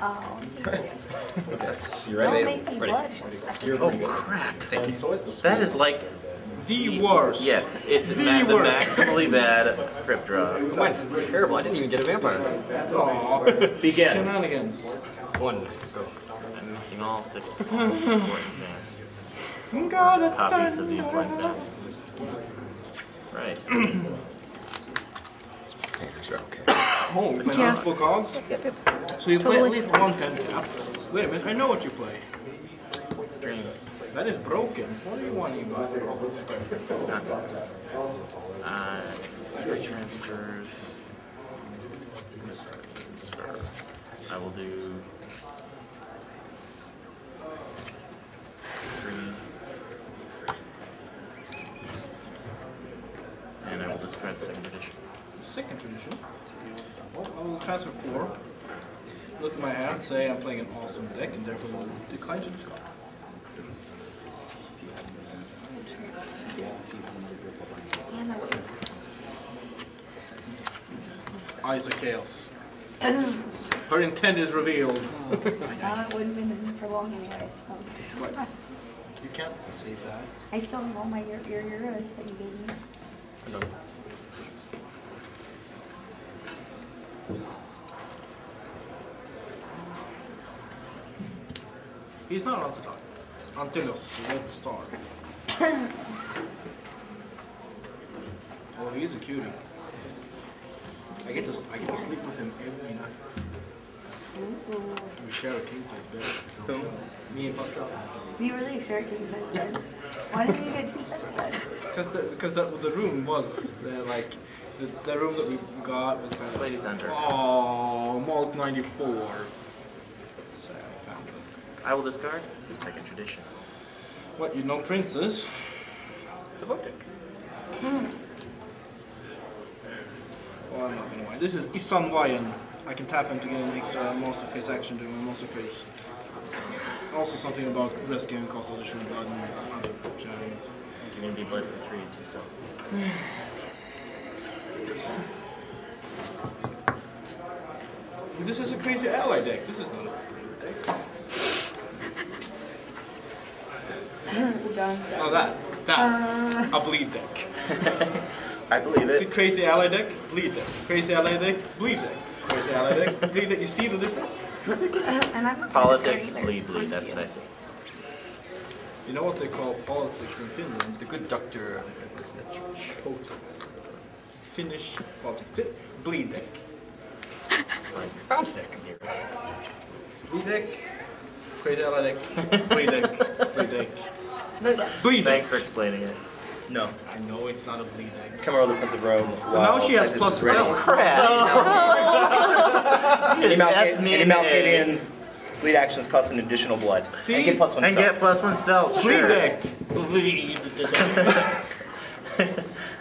Oh, You ready? don't make me blush. Oh crap! Thank you. That is like the worst. yes, it's the worst. maximally bad crypt draw. Mine's terrible. I didn't even get a vampire. Aww. Begin. Shenanigans. One. Go. I'm missing all 6 important things. Gotta Copies of the important things. Right. Painters are okay. Oh, my multiple cogs. So you play at least one 10 cap. Wait a minute, I know what you play. Dreams. That is broken. What do you want, you buy? It's not. 3 transfers. I will do 3. And I will discard the second tradition. Second tradition. Well, I will transfer 4. Look at my hand, say I'm playing an awesome deck, and therefore will decline to discard. Eyes of Chaos. Her intent is revealed. It wouldn't have been for long anyway, so. Right. You can't save that. I still have all my euros that you gave me. I don't. He's not allowed to talk. Antilos, red star. Oh, he's a cutie. I get to sleep with him every night. We share a king size bed. Whom? Me and Pascal. We really share king size bed. Why didn't you get 2 separate beds? Because the room was like the room that we got was kind of Lady Thunder. Oh, Malt 94. Sad. I will discard the second tradition. What, you know Princess? Devote deck. Well, I'm not gonna lie. This is Isan Wayan. I can tap him to get an extra monster face action during my monster phase. Also something about rescuing cost additional blood and other shenanigans. You can be blood for 3 and 2 stealth. This is a crazy ally deck. This is not a great deck. Oh, that's a bleed deck. I believe It's a it. crazy ally deck, bleed deck. Crazy ally deck, bleed deck. Crazy ally deck, bleed deck. You see the difference? And I'm not Politics, discarding bleed, that's what I say. You know what they call politics in Finland? The good doctor. Politics. Finnish politics. Bleed deck. Bounce deck. Bleed deck. Crazy ally deck. Bleed deck. Bleed deck. Bleed deck. Thanks for explaining it. No. I know it's not a bleed deck. Camaro, the Prince of Rome. Now she has plus spell. Crap! Any F me an A. Malkavians bleed actions cost an additional blood. See? And get plus 1 And stealth. get plus 1 stealth, Bleed sure. deck. Bleed deck.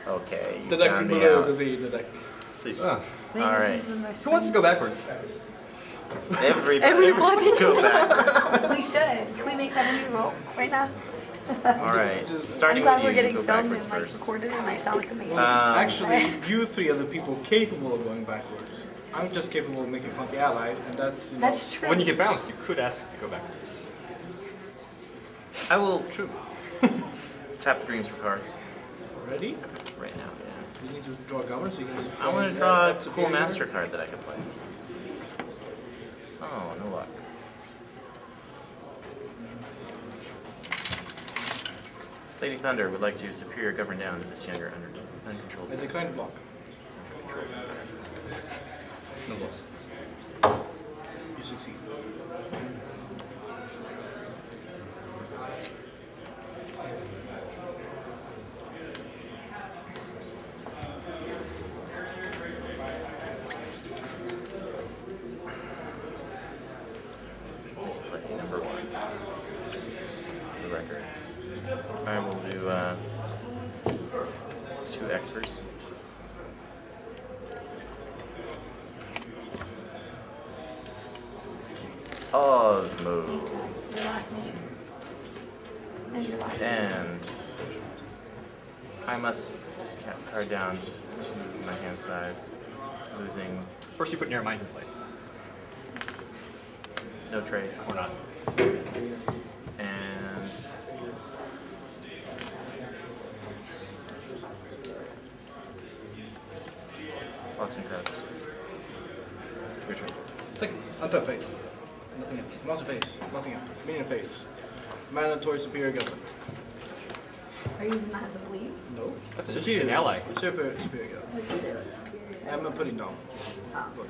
Okay, you The deck found me below out. the bleed the deck. Please. I think All this right. is the most Who wants to go backwards? Everybody go backwards. We should. Can we make that a new roll right now? Alright, I'm starting glad with we're you, getting go filmed backwards and like first. recorded and I sound like a man. Actually, you three are the people capable of going backwards. I'm just capable of making funky allies, and that's, you know, That's true. When you get bounced, you could ask to go backwards. I will tap the dreams for cards ready? right now. Yeah. You need to draw a governor so you can. I want to draw a cool master card that I could play. Oh, no luck. Lady Thunder would like to superior govern down to this younger uncontrolled. I decline to block. No loss. You succeed. Misplay number 1. The records. I will do 2 Expers. Pause move. Your last name. And your last name. And I must discount card down to my hand size, losing. First, you put Narrow Minds in place. No trace. Or not. And Boston Coast. Your turn. Take it. Untap face. Nothing else. Monster face. Nothing else. Minion face. Mandatory superior government. Are you using that as a bleed? No. That's just an ally. Superior government. What do you do? It's superior. I'm not putting down. Oh. But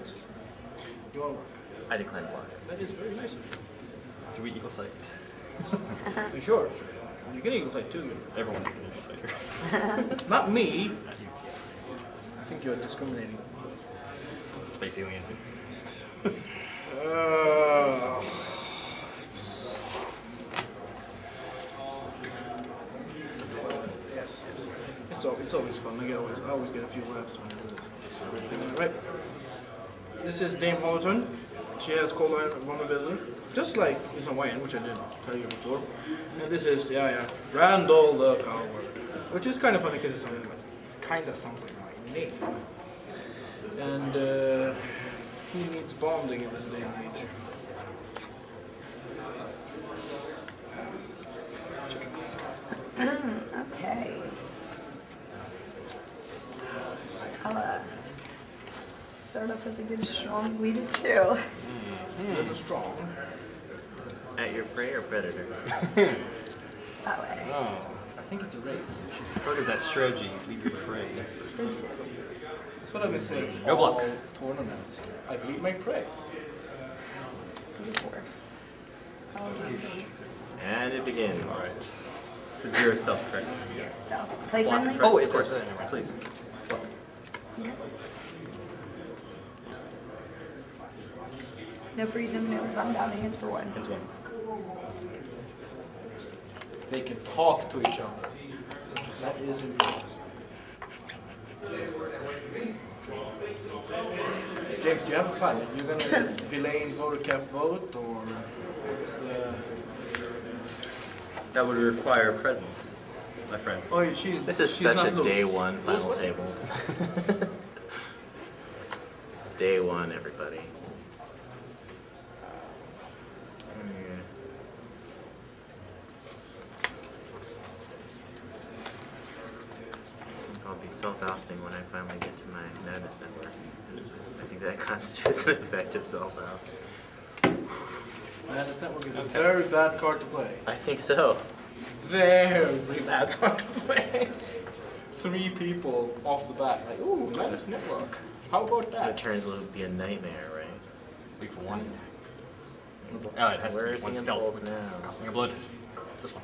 you want to work. I decline block. That is very nice of Do we eagle sight? you. You sure? You can eagle sight too. Everyone can eagle sight here. Not me. Not you. I think you're discriminating. Space alien. Yes, yes. It's always fun. I always get a few laughs when I do this. Right. This is Dame Holoton. She has cold iron vulnerability, just like is Hawaiian, which I didn't tell you before. And this is Randall the Coward, which is kind of funny because it kind of sounds like my name. And who needs bonding in this day and age? Okay. I'll start off with a good strong bleed of 2. Really strong. At your prey or predator? That way. Oh. I think it's a race. It's part of that strategy. Leave your prey. Good 2. That's what I've been saying. No block. all tournament. I bleed my prey. Good 4. Oh, geez. And it begins. All right. It's a 0 stealth, correct? Stealth. Play Block friendly? and Oh, of course. never mind. Please. Block. No freeze, no maneuvers. I'm down to hands for 1. Hands 1. They can talk to each other. That is impressive. James, do you have a plan? Are you gonna Villain vote or cap vote, or what's the? That would require presence, my friend. Oh, This is she's such not a loose. day 1 final What's it? table. It's day 1, everybody. I'll be self-ousting when I finally get to my madness network. I think that constitutes an effective self-ousting. Madness Network is a very bad card to play. I think so. Very bad card to play. 3 people off the bat, like, ooh, Madness Network. How about The that? turns will be a nightmare, right? Wait for 1. Oh, it has Where to be is 1 the stealth. impulse now? Costing a blood. This one.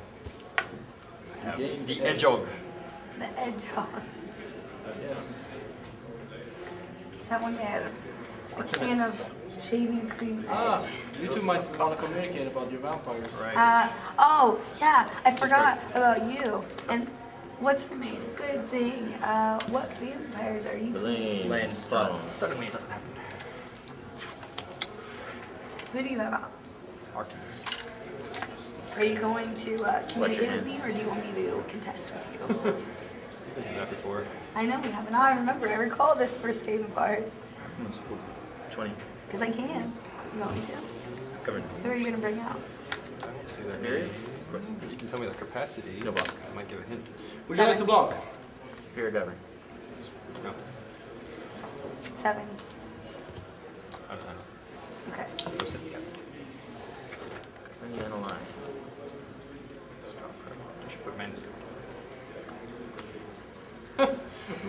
I have Gain the the edge. Edgehog. The edge on. Yes. That one had a can of shaving cream Ah, edge. you two might want to communicate about your vampires. Right. Oh, yeah, I forgot about you. And what's her name? Good thing. What vampires are you? Lane, Lane, Stone. Suddenly it doesn't happen. Who do you have out? Artemis. Are you going to communicate hand? with me, or do you want me to contest with you? We've done that before. I know we haven't. I remember. I recall this first game of ours. 20. Because I can. You want me to? Covered. Who are you going to bring out? See that Superior? Of course. You can tell me the capacity. No block. I might give a hint. Would you like to block? Superior govern. No. 7. Out of time. Okay. Go sit together. Bring you in a line. Stop. I should put Manus.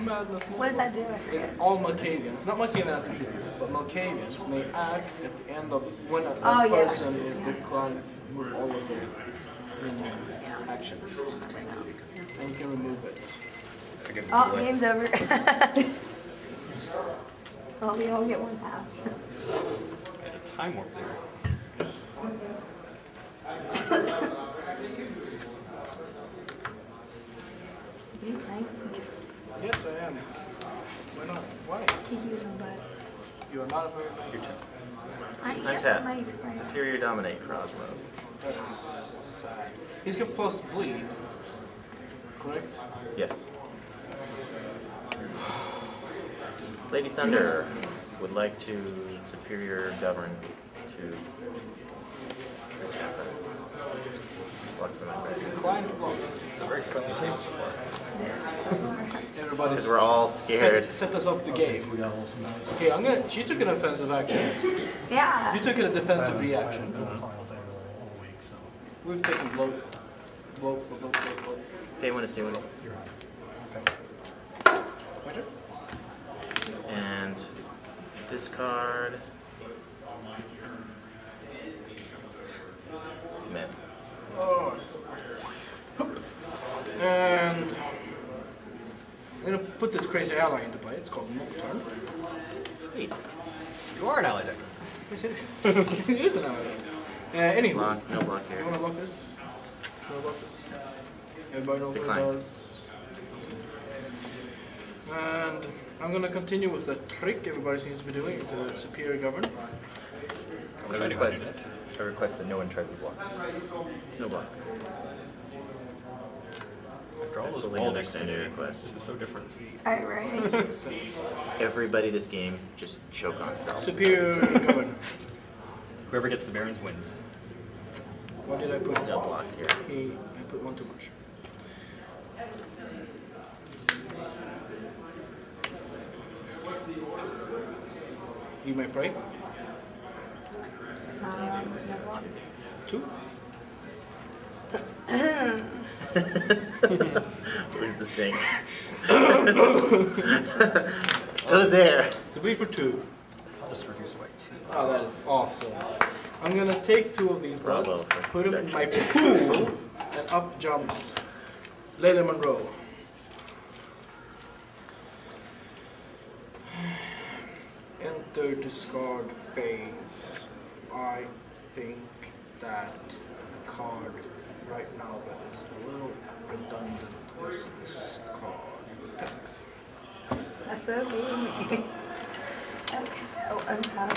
Madness. What does that do? I forget. All Malkavians, not Malkavian attributes, but Malkavians may act at the end of when a Oh, yeah. person is declined, remove all of their minion actions. And you can remove it. Forget the Oh, delay. game's over. Well, we all get 1 half. At a time warp there. You think? Yes, I am. Why not? Why? Kick you in the butt. You are not a very nice man. I am Untap. a nice friend. Superior dominate crossbow. That's sad. He's got plus bleed, correct? Yes. Lady Thunder would like to superior govern to discount for that. Block for my credit. Decline to block. It's a very friendly table so far. Everybody's 'cause we're all scared. Set us up the game. Okay, I'm gonna. She took an offensive action. Yeah. You took a defensive reaction. We've taken blow. Hey, want to see one? Winter? And discard. Man. Oh. And I'm gonna put this crazy ally into play. It's called Nocturne. Sweet. You are an ally deck. Yes, it is. It is an ally. Anywho, Block, no block you here. wanna block this? You wanna block this? Everybody knows Decline. what it does. And I'm gonna continue with the trick everybody seems to be doing. It's a superior govern. I request that no one tries to block. No block. After all those Fully wall understand your decks today, request. this is so different. Alright, right. Everybody this game just choke on stealth. Superior govern. Whoever gets the Barons wins. What did I put? No block here. I put one too much. You may pray. Two. Where's the sync? Goes there. So we for two. I'll just reduce by 2. Oh, that is awesome. I'm gonna take two of these bloods, Bravo for put them in my pool, and up jumps Layla Monroe. Enter discard phase. I think that the card right now that is a little redundant is this card. Thanks. That's okay with me. Okay, oh, untap.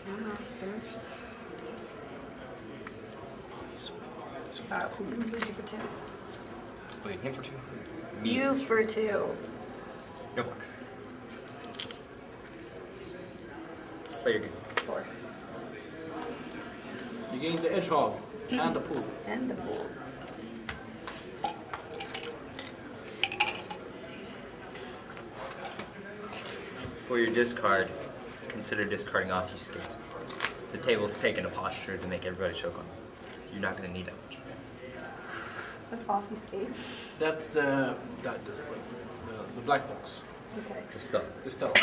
No monsters. Who's you for two? Wait, him for 2? You for two. No block. But you're good. Four. You gain the Edgehog and the pool. And the pool. For your discard, consider discarding off your skate. The table's taken a posture to make everybody choke on it. You're not going to need that much. What's obfuscate? That's the the black box. Okay. Just stuff. The stealth.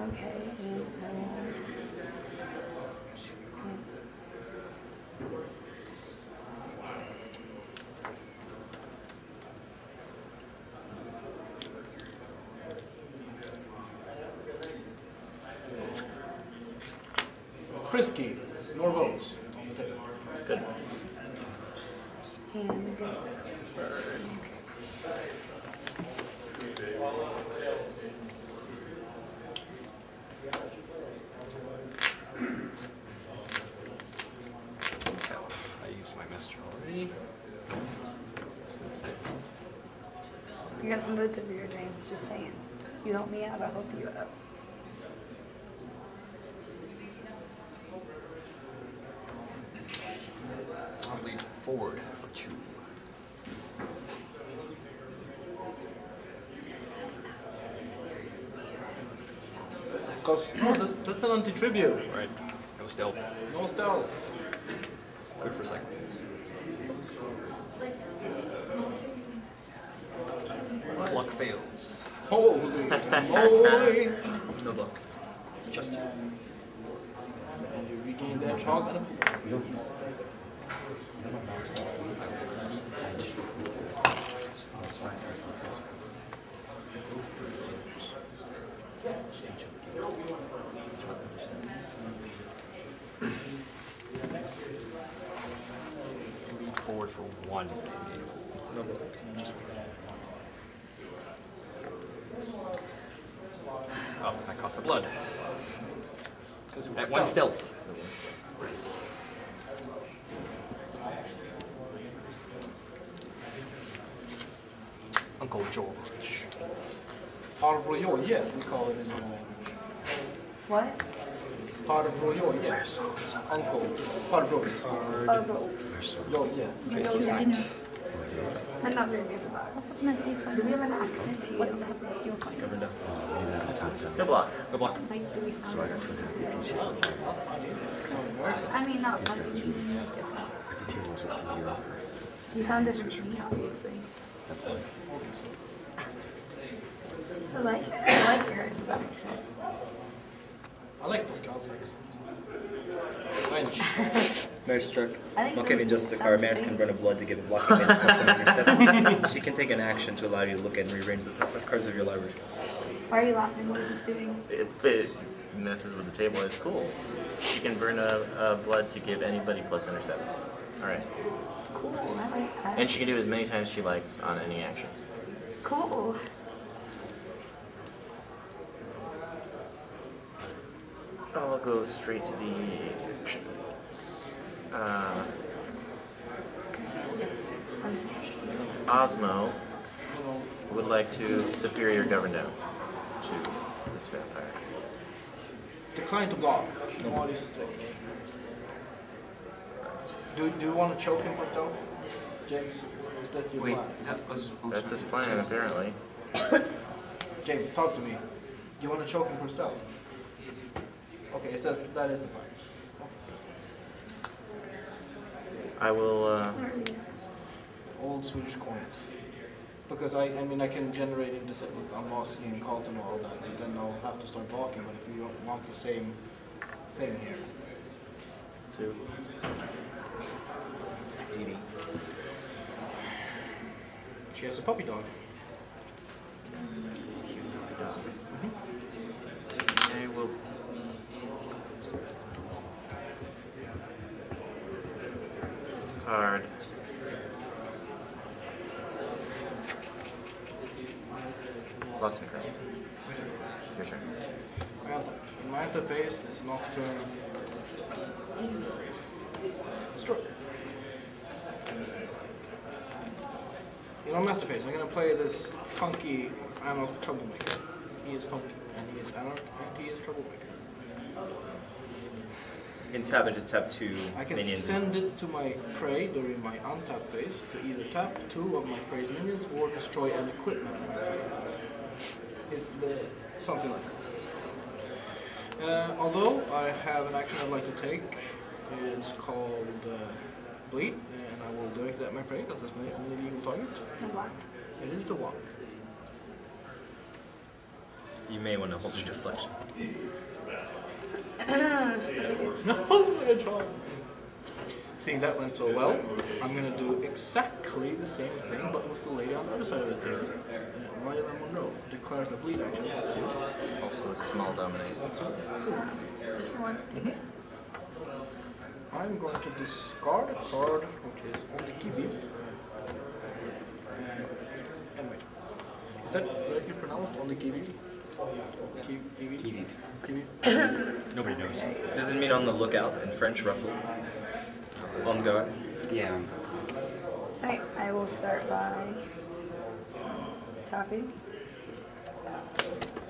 Okay. And I will... Frisky, nor votes on the table. Good. And this bird. I used my messenger already. You got some boots over your James, just saying. You help me out, I'll help you out. I'll lead forward for 2. Because no, that's an anti-tribute. Right. No stealth. No stealth. Good for a second. Luck fails. Holy moly! No block. Just 2. And you regain the Edgehog and a pool. Lead forward for 1. No block. Oh, that costs the blood. Because it was At 1 stealth. Uncle George. Farbror-Jojje, we call it in my language. What? Farbror-Jojje. Uncle. Farbror. Jojje. I'm not very good at that. Do we have an accent here? What the heck do you want? Cover down. Go block. Go block. Like, do we sound So I got 2.5 pieces. I mean, not different. Every table is a year. You sound different from me, obviously. That's like I like yours, does that make sense? I like the Scots accent. French. Marriage struck. I think Mark him those in just a sound car. the Maris same. can burn a blood to give a blocking hit. +1/7. She can take an action to allow you to look at and rearrange the top cards of your library. Why are you laughing? What is this doing? It messes with the table. It's cool. You can burn a blood to give anybody +7. All right. Cool, I like that. And she can do it as many times as she likes on any action. Cool. I'll go straight to the actions. I'm sorry. Osmo would like to superior govern down to this vampire. Decline to block. What is straight? Do you want to choke him for stealth? James, is that your plan? That's his plan, apparently. James, talk to me. Do you want to choke him for stealth? Okay, is that is the plan? I will. What are these? Old Swedish coins. Because I mean I can generate it with unmasking and Carlton and all that, but then I'll have to start blocking. But if you don't want the same thing here, 2. she has a puppy dog. Yes. Cute puppy dog. I will. Discard. Lost in cards. Your turn. Well, in my interface, this Nocturne is destroyed. You know, Masterface, I'm gonna play this funky Anarch troublemaker. He is funky, and he is Anarch, and he is troublemaker. You can tap it to tap 2 I can minions. send it to my prey during my untap phase to either tap 2 of my prey's minions or destroy an equipment my prey has. Is something like that. Although I have an action I'd like to take, it is called Bleed, and I will direct it at my prey because that's my only legal target. The what? It is the walk. You may want to hold your deflection. No, I tried. Seeing that went so well, I'm going to do exactly the same thing, but with the lady on the other side of the table. Lila Monroe declares a bleed action. Let's see. Also a small dominate. That's right. Cool. Just one. I'm going to discard a card which is on the Kiwi. And wait. Is that correctly pronounced on the Kiwi? Kiwi? Kiwi? Nobody knows. Does it mean on the lookout in French, roughly? On guard? yeah. Alright, I will start by tapping.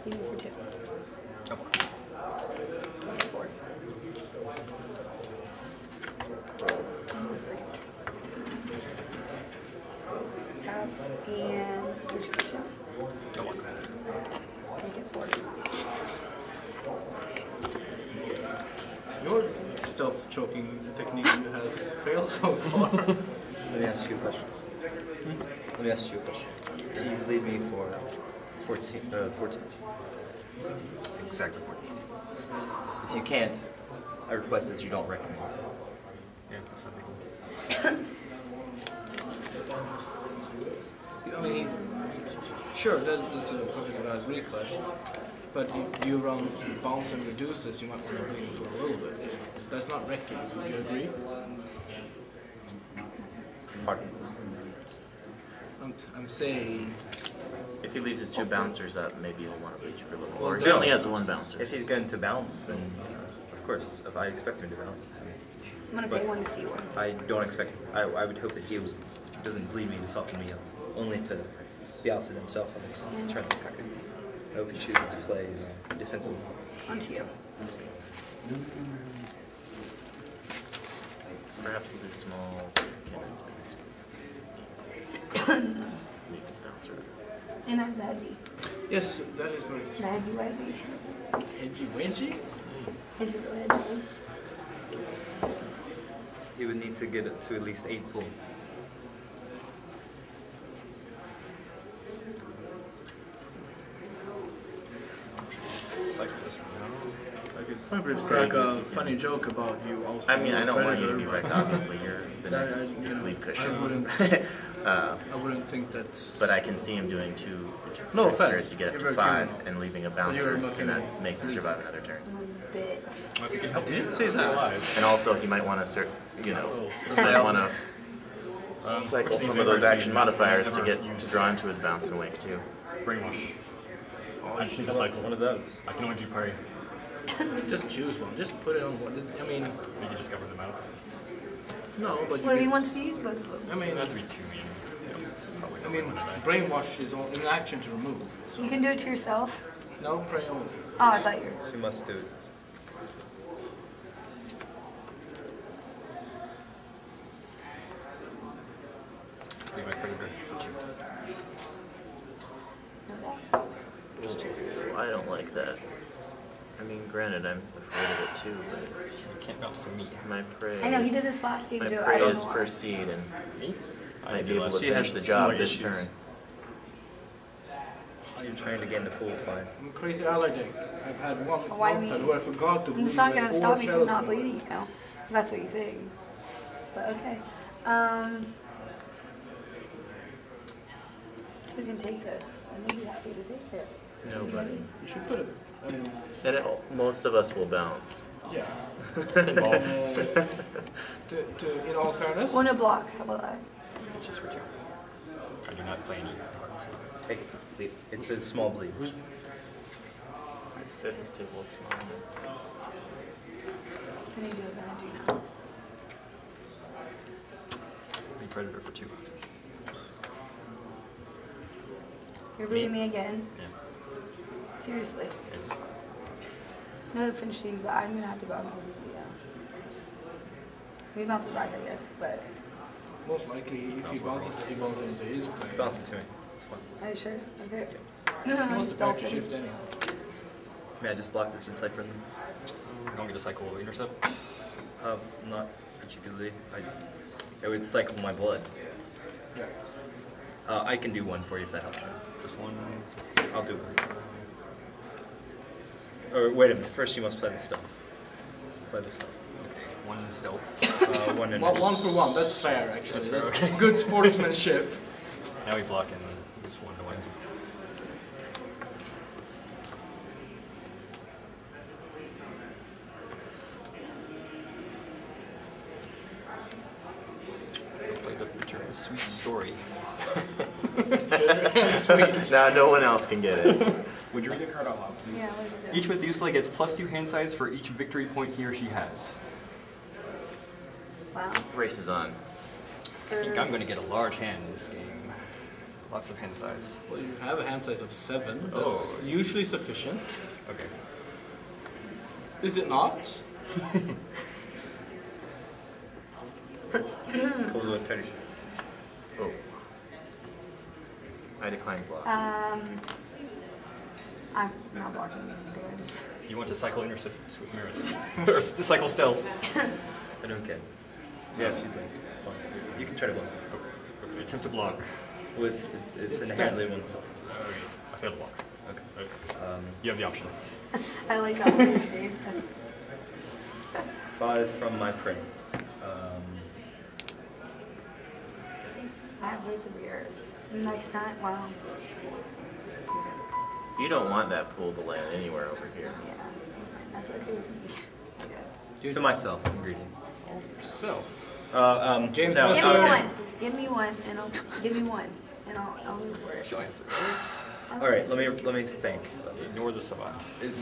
Leave it for 2. Oh. 4. Tap and switch for 2. Make it 4. Your stealth choking technique you have failed so far. Let me ask you a question. Let me ask you a question. Can you lead me for 14? 14. Exactly 14. If you can't, I request that you don't wreck me. Yeah, I mean, sure, that's a perfectly valid request. But if you run bounce and reduces, you might want to bring it for a little bit. That's not wrecking. Would you agree? Pardon? I'm saying. If he leaves his 2 bouncers up, maybe he'll want to bleed you for a little Well, more. He no. only has 1 bouncer. If he's going to bounce, then of course, if I expect him to bounce. I'm gonna pay 1 to see 1. I don't expect. I would hope that he doesn't bleed me to soften me up, only to be ousted himself on his turn. I hope he chooses to play defensive. Onto you. Perhaps we'll do small cannons. We just bounce around. And I'm Veggie. Yes, that is correct. Veggie, Veggie. Edgy wedgy? Veggie, Veggie. He would need to get it to at least 8 pull. I could crack a funny joke about you also. I mean, I don't want you to be Predator, wrecked, obviously. You're the That next I- you know, lead cushion. I wouldn't think that's. But I can see him doing two No squares offense. to get up You're to very 5 criminal. and leaving a You're bouncer, looking and that at- makes him survive another turn. Bitch. Well, if you can help I didn't me, say stay that. alive. And also, he might want to, you know, Oh. might want to Which cycle means some we of those never- action modifiers to never get use to draw into his bounce and wake too. Brainwash. I just need to cycle One of those. I can only do parry. Just choose one. Just put it on one. I mean, We can just cover them out. no, but you What if he can, wants to use both of them? I mean, Not to be too mean. Probably I not mean, when I die. brainwash is an action to remove. So You can do it to yourself. no pray only. Oh, I thought you were. She must do it. Leave my predator. I don't like that. I mean, granted, I'm afraid of it too, but You can't bounce to me. my prey. I know, he is- did this last game My too. I prey don't is know why. first seed and Me? might be able to She finish has the job similar this issues. turn. You're trying to gain the pool, fine. I'm a crazy ally deck. I've had one Why month me? where I forgot to And it's bleed not like gonna 4 stop me from shadows not from it. bleeding, you know? If that's what you think. But okay. Who can take this? I'm gonna be happy to take it. Nobody. You should put it. I mean, And most of us will bounce. yeah. Involved. In all fairness, One to block, how about that? It's just for 2. I do not play any cards. Take it. Bleed. It's a small bleed. Instead, his table is small. Can you do it behind you now? Be predator for 2. You're bleeding me again? Yeah. Seriously. Okay. No to finishing, but I'm gonna have to bounce this video. We bounce it back, I guess, but most likely if he bounces into his prey. Bounce it to me. It's fine. are you sure? Okay. He wants to back to Dolphin. shift anyhow. May I just block this and play for them? I don't get a cycle intercept. Not particularly. I would cycle my blood. Yeah. I can do one for you if that helps you. Just 1. I'll do one. Or wait a minute. First, you must play the stuff. Play the stuff. 1 stealth. One in Well, 1 for 1. That's fair, actually. That's fair, That's good sportsmanship. Now we block and just 1 to 1. Play the picture of a sweet story. Now no one else can get it. Would you read the card out loud, please? Yeah, what does it do? Each Methuselah gets +2 hand size for each victory point he or she has. Wow. Race is on. I think I'm going to get a large hand in this game. Lots of hand size. Well, you have a hand size of 7. That's Oh. usually sufficient. Okay. Is it not? Cold with petty. Oh. I declined block. I'm not blocking anything good. Do you want to cycle intercept with mirrors? Or to cycle stealth? I don't care. Yeah, if you'd like. It's fine. You can try to block. Okay, attempt to block. Well, it's It's inherently one side. Okay, I failed to block. Okay. You have the option. I like that one, James. 5 from my prey. I have ways of weird. Next time, wow. You don't want that pool to land anywhere over here. Yeah, that's okay with me. I guess. To myself, I'm greedy. So, James no, West- Give me okay. one. Give me one, and I'll move for it. she'll answer. All right, let me think. Ignore the savant.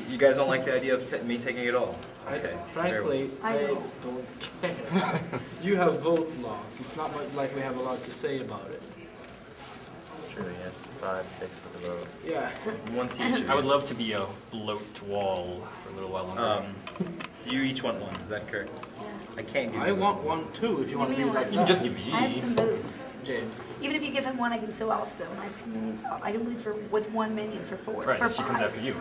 You guys don't like the idea of me taking it all? Okay. Frankly, I I know. don't care. You have vote lock. It's not like we have a lot to say about it. true, yes. 5, 6 with the vote. Yeah. One to each of you. I would love to be a bloat wall for a little while longer. You each want one, is that correct? Yeah. I can't give I you want one too if you want to Give be me like one. you can that. just give me. I have some boots. James. Even if you give him one, I can still oust him. I have 2 minions. I can bleed with 1 minion for 4. Right, for she comes 5. after you.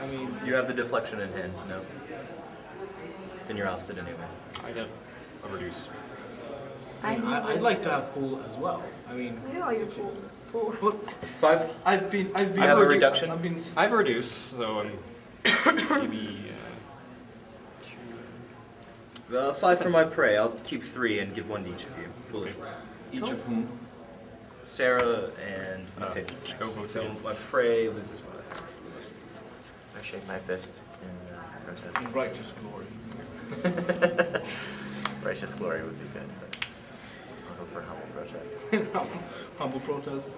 I mean, You have the deflection in hand, no? Then you're ousted anyway. I get a reduce. I'd like to have pool as well. I mean, Look at all your pool. what? 5? I've been. You have a reduction? I've been. I have a reduce, so I'm maybe 5 for my prey. I'll keep 3 and give 1 to each of you. Foolish. Each of whom? Sarah and Matilda. go vote So against. my prey loses 5. That's the worst. I shake my fist in protest. In righteous glory. Righteous glory would be good, but I'll go for humble protest. Humble protest.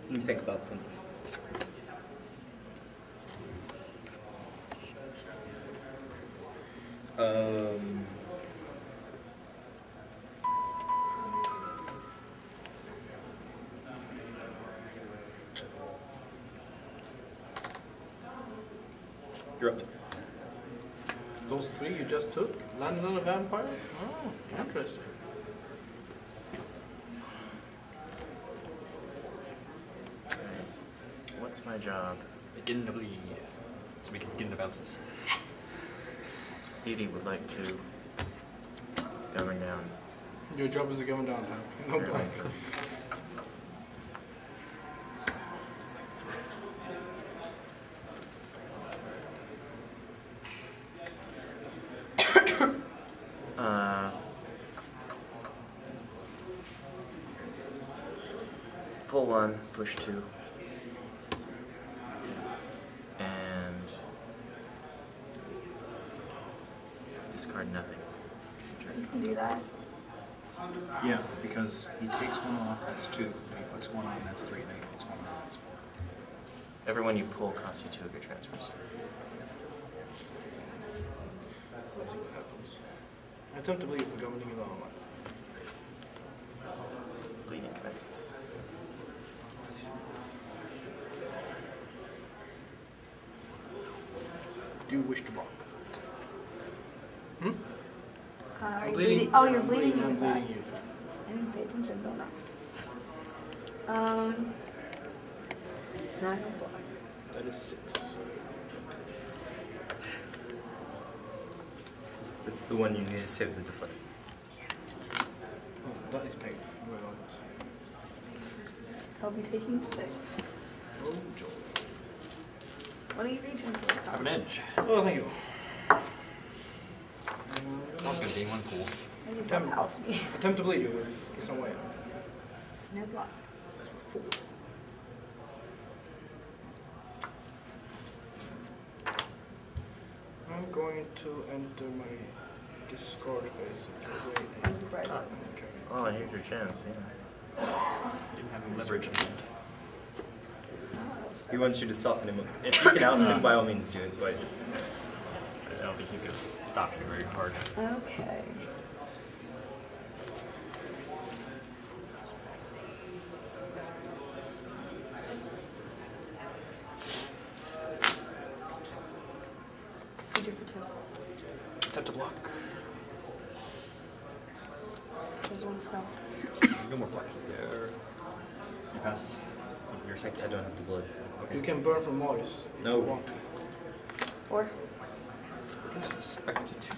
Let me think about something. You're up. Those 3 you just took? Landed on a vampire? Oh, interesting. Alright. What's my job? begin to bleed. So we can begin the bounces. Dee Dee would like to going down. Your job is a going down time. No Very problem. nicely. Pull 1, push 2, and discard nothing. You can do that. Yeah, because he takes 1 off, that's 2. Then he puts 1 on, that's 3. Then he puts 1 on, that's 4. Everyone you pull costs you 2 of your transfers. Let's see what happens. I attempt to believe we're going to give on one. Bleeding commences. Do you wish to block? Hmm? Are I'm you bleeding. bleeding? Oh, you're bleeding. I'm with that. bleeding you. I didn't pay attention, don't I? No, I don't block. That is 6. That's the one you need to save the deflect. Oh, that is pain. Wait on this. I'll be taking 6. Oh, joy. What are you reaching for? I have an edge. Oh, thank you. I'm also going to gain 1 pool. I just don't house me. Attempt to bleed you with some way. No block. That's for 4. I'm going to enter my discard phase. It's a great I'm surprised. Okay. Oh, here's your chance, yeah. Didn't have any leverage in hand. He wants you to soften him up. If you can oust him, by all means do it, but I don't think he's going to stop you very hard. Okay. Feature for 2. Attempt to block. There's 1 still. No more block there. You pass. Your second. I don't have the blood. You can burn from Morris if No. you want to. 4. Suspect to 2.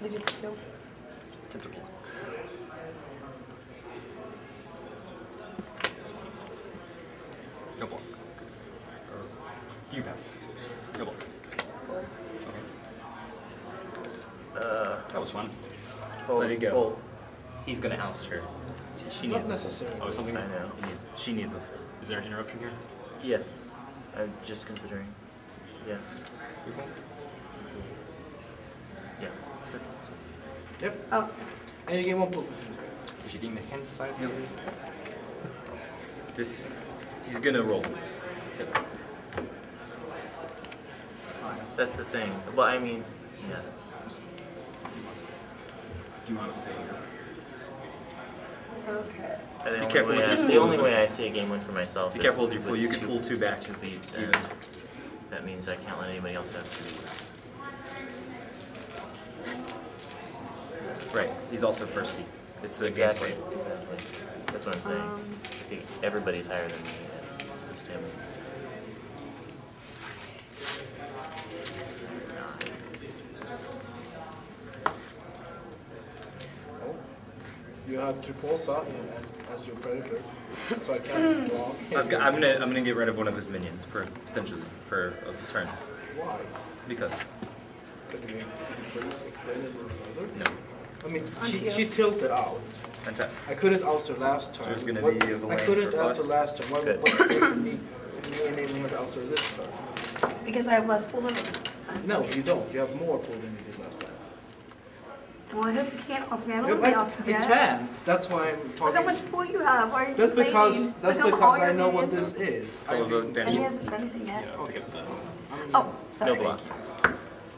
Digit 2. Attempt to block. No block. You pass. No block. 4. That was fun. Let it go. Pull. He's gonna oust her. She Not needs the necessary. Oh, something. I know. She needs the Is there an interruption here? Yes. I'm just considering. Yeah. You cool? Yeah. That's good. That's good. Yep. Oh, And you gain 1 pool from his space. Is you getting the hand size? This, he's gonna roll. That's the thing. Well, I mean, yeah. Do you want to stay here? Okay. The careful only, with way your the pool. only way I see a game win for myself Be is careful with your pool. You can two- pull 2 back. 2 leads, You- and that means I can't let anybody else have 2 leads. Right. He's also first seed. It's a game Exactly, slate. exactly. That's what I'm saying. I think everybody's higher than me at this time. You have Triposa as your predator, so I can't block. I'm gonna get rid of one of his minions potentially for a turn. Why? Because Could you please explain it a little further? no. I mean, Until- she tilted out. Untap. I couldn't oust her last turn. it's gonna What- be the I lane couldn't for oust her five. last turn. Good. What's the case in me enabling her to oust her this turn? Because I have less pull than this time. No, you don't. You have more pull than you did last time. Well, I hope you can't also me. I don't Yeah, want to be I also can't. That's why I'm Look talking. how much pull you have. Why are you That's complaining? because Look how all I your know what minions- this is. Follow vote, And Danny. he hasn't said anything yet. Okay. Oh, sorry. No block.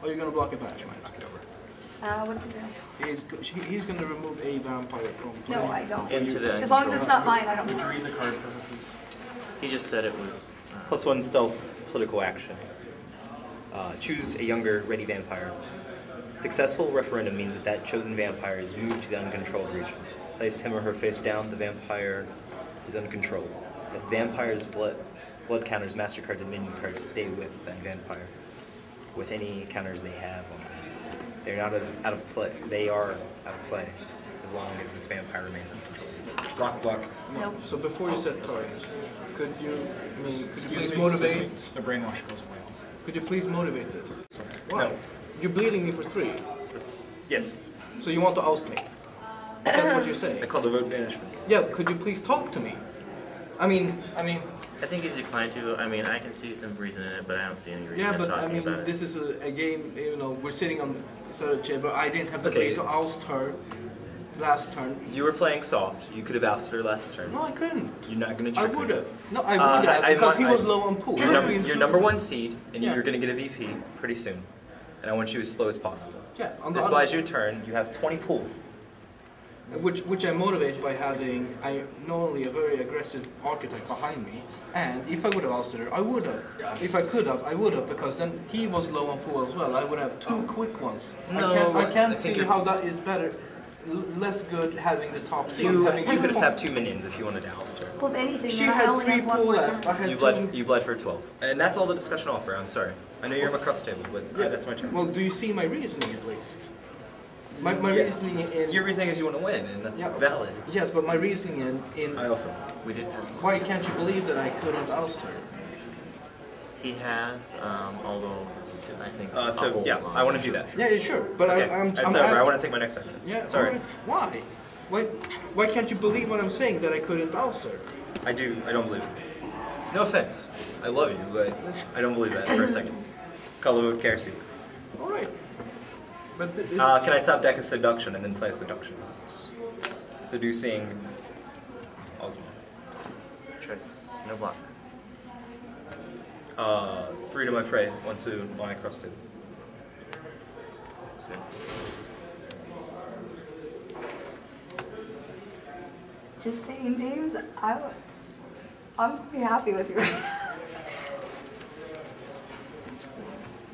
Oh, you're gonna block it back, right? What does it do? He's gonna remove a vampire from play. No, I don't. Into the As long as it's not mine, I don't. Would you read the card for her, please? He just said it was. +1 stealth political action. Choose a younger, ready vampire. Successful referendum means that chosen vampire is moved to the uncontrolled region. Place him or her face down. The vampire is uncontrolled. The vampire's blood counters, master cards, and minion cards stay with that vampire, with any counters they have on them. They're not out of play. They are out of play as long as this vampire remains uncontrolled. Block, block. No. Nope. So before you set targets, could you Excuse please me, motivate? The brainwash goes away also. Could you please motivate this? Why? No. You're bleeding me for 3, Yes. so you want to oust me? That's what you're I saying. call devote banishment. Yeah. Could you please talk to me? I mean. I think he's declined to. I mean, I can see some reason in it, but I don't see any reason Yeah, in but I talking mean, about it. this is a game. You know, we're sitting on the side of the chair, but I didn't have the Okay. ability to oust her last turn. You were playing soft. You could have ousted her last turn. No, I couldn't. You're not going to I trick would her. have. No, I would have because he was low on pool. You're number 1 seed, and Yeah. you're going to get a VP pretty soon. And I want you as slow as possible. Yeah, on the This other- buys you a turn. You have 20 pool. Which I motivate by having not only a very aggressive architect behind me, and if I would have ousted her, I would have. If I could have, I would have, because then he was low on pool as well. I would have 2 quick ones. No, I I can't think see you're- how that is better, less good having the top seed. You having could 2 have had points. 2 minions if you wanted to oust her. Well, if anything, She then I had only 3 have one pool more left. I turn. had You bled for 12. And that's all the discussion I'll offer. I'm sorry. I know you're my cross table, but that's my turn. Well, do you see my reasoning at least? My Yeah. reasoning in Your reasoning is you want to win, and that's Yeah. valid. yes, but my reasoning in I also. We did have some. why can't you believe that I couldn't oust her? He has, although this is, I think. So, a whole yeah, lot. I want to do that. Yeah, sure, but Okay, I'm it's over. I asking. want to take my next action. Yeah, Sorry. alright. Why can't you believe what I'm saying that I couldn't oust her? I do. I don't believe it. No offense. I love you, but I don't believe that for a second. Call the vote Kersi. All right, but it's, Can I top deck a seduction and then play a seduction? Seducing Osmo. Choice. No block. Freedom I pray. 1, 2, line across 2. That's good. Just saying, James, I'm pretty happy with you right now.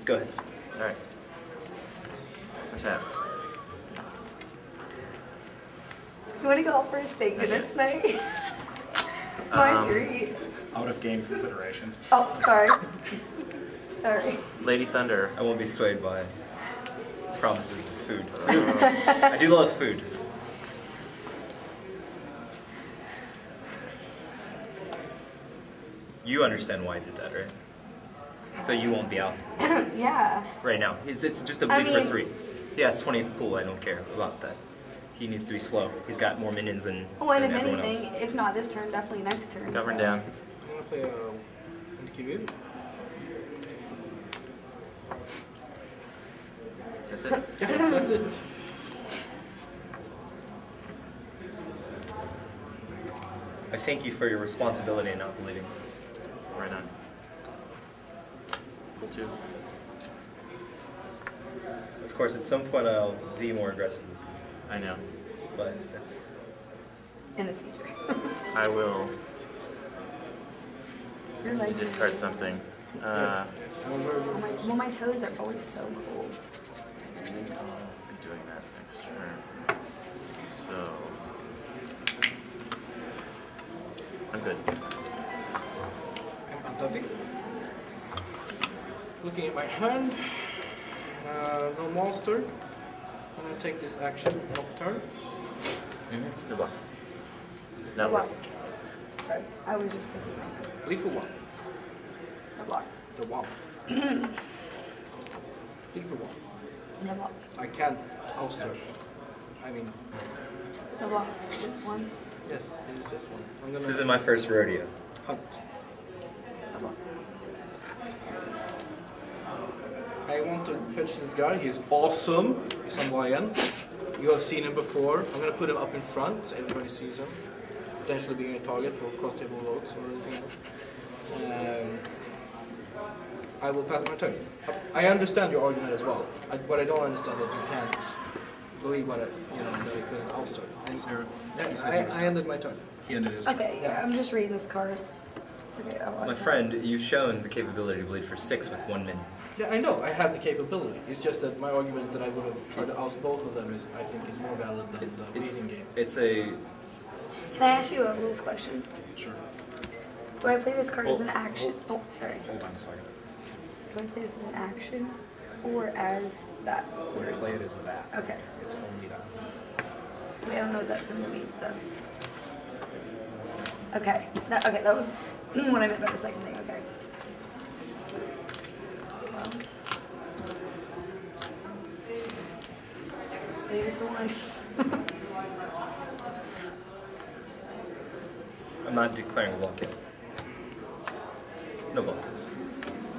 Go ahead. Alright. Tap. You want to go out for a steak dinner tonight? My treat. Out of game considerations. Oh, sorry. Sorry. Lady Thunder. I won't be swayed by promises of food. I do love food. You understand why I did that, right? So you won't be ousted Yeah. right now. It's just a I bleed for mean- 3. He has 20 pool. I don't care about that. He needs to be slow. He's got more minions than, Well, and than if everyone anything, else. if not this turn, definitely next turn. Govern so. down. I'm gonna play Anti-Kiwi. That's it. Yeah, that's it. I thank you for your responsibility in not bleeding. Right on. Cool too. Of course, at some point I'll be more aggressive, I know. but that's... In the future. I will Your legs are discard really- something. Yes. Well, my toes are always so cold. I'll be doing that next turn. So I'm good. I'm untapping. Looking at my hand. No monster. I'm gonna take this action on turn. Good luck. That block. worked. Sorry, I was just thinking about that. Lead for one. No block. The one. Lead for one. No block. I can't oust her. I mean, No block. One. yes, it is this one. I'm gonna This isn't my first rodeo. hunt. No block. I want to fetch this guy. He's awesome. He's Hawaiian. You have seen him before. I'm gonna put him up in front so everybody sees him. Potentially being a target for cross-table votes or anything else. I will pass my turn. I understand your argument as well. What I don't understand that you can't believe what that I couldn't oust her. And Sarah, I ended my turn. he ended his turn. Okay, yeah, I'm just reading this card. Okay, I My want friend, you've shown the capability to bleed for 6 with 1 minion. Yeah, I know. I have the capability. It's just that my argument that I would have tried to oust both of them is, I think, is more valid than the beating game. It's a... Can I ask you a rules question? Sure. Do I play this card as an action? Oh, sorry. Hold on a second. Do I play this as an action or as that You word? play it as that. Okay. It's only that. Wait, I don't know what that symbol means though. Okay. That was what I meant by the second thing. Okay. Well. Maybe it's the one. I'm not declaring a block yet. No block.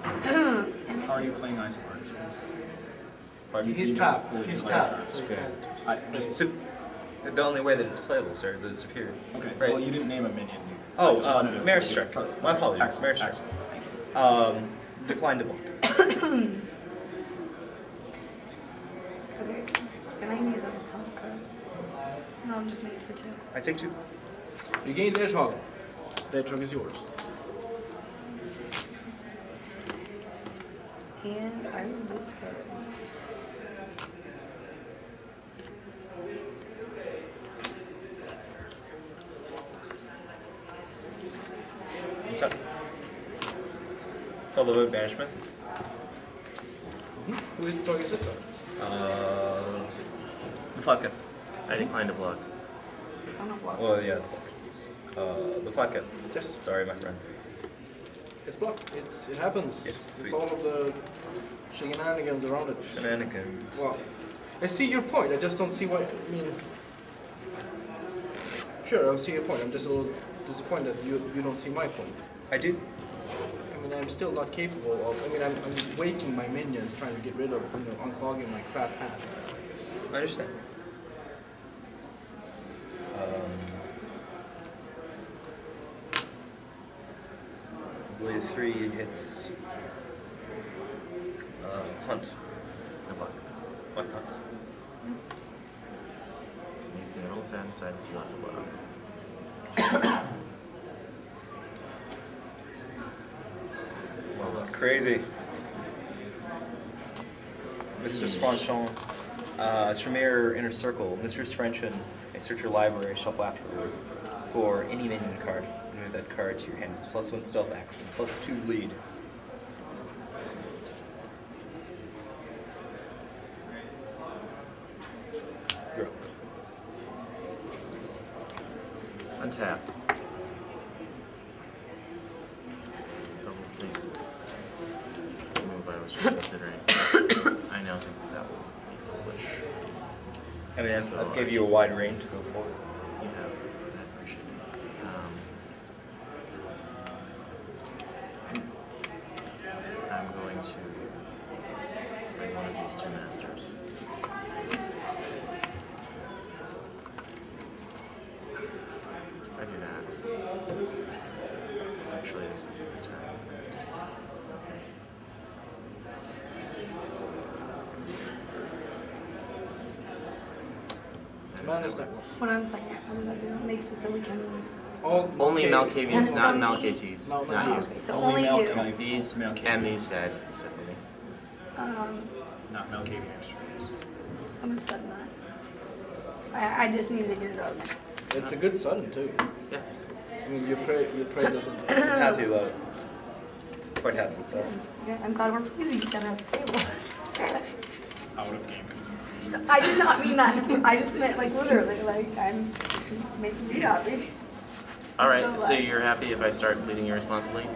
How are you playing Isobarks, please? Pardon? He's tapped. Fully He's declared tapped. cards. So you can't. Just the only way that it's playable, sir, the superior. Okay, Right. well, you didn't name a minion. Oh, I just wanted to Mare's fully- Strike. My apologies, Excellent, Mare's Strike. excellent. Thank you. Decline to block. Okay. Can I use that as a combo card? No, I'm just making it for 2. I take 2. You gain the hedgehog. The hedgehog is yours. And I will discard. Okay. Call the vote banishment. Who is the target this time? The 5K. I declined to block. I'm not blocking. Well, yeah, the 5K. Yes, Sorry, my friend. it's blocked. It happens. It's With sweet. all of the shenanigans around it. Shenanigans. Well, I see your point. I just don't see why. I mean, sure, I see your point. I'm just a little disappointed that you don't see my point. I do. I mean, I'm still not capable of. I mean, I'm waking my minions, trying to get rid of, unclogging my crap hand. I understand. I believe 3 hits. Hunt. Good luck. What hunt? Makes me a little sad inside to see lots of blood. Well, crazy. Mistress Franchon. Tremere Inner Circle. Mistress Franchon. I search your library, shuffle afterward for any minion card. Move that card to your hands. It's +1 stealth action, +2 bleed. Draw. Untap. Double think. The move I was just considering. I now think that would be foolish. I mean, So I've gave you a wide range to go forward. You have. I appreciate it. I'm going to bring one of these 2 masters. If I do that, Actually, this is your turn. Man is that What I'm saying, what does that do? Makes it so we can. Only Malkavians, And not some- Malkates. No, Not no. you. Okay, so only you. Malkavian. These Malkavian. and these guys specifically. Not Malkavian extremes. I'm gonna sudden that. I just need to get it out. it's a good sudden too. Yeah. I mean, your prey doesn't. I'm happy about it. Quite happy with that. Okay, I'm glad we're pleasing each other at the table. Out of game consent. I did not mean that. I just meant like literally, like I'm making me happy. All right. So, So like- you're happy if I start bleeding irresponsibly?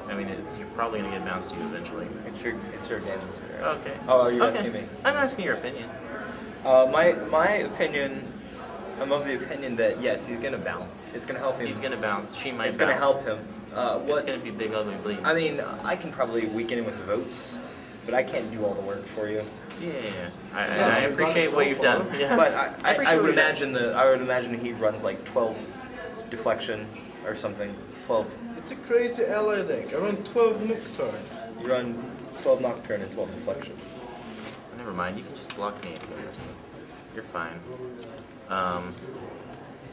I mean, you're probably gonna get bounced to you eventually. It's your game. Okay. Oh, are you Okay. asking me? I'm asking your opinion. My opinion, I'm of the opinion that yes, he's gonna bounce. It's gonna help him. He's gonna bounce. She might It's bounce. gonna help him. It's gonna be big ugly bleed. I mean, I can probably weaken him with votes, but I can't do all the work for you. Yeah. I so you've done appreciate it what so you've far. done. Yeah. But I appreciate I would what you've done. imagine he runs like 12 deflection or something. 12. It's a crazy ally deck. I run 12 Nocturnes. You run 12 nocturne and 12 deflection. Never mind. You can just block me if you want to. You're fine.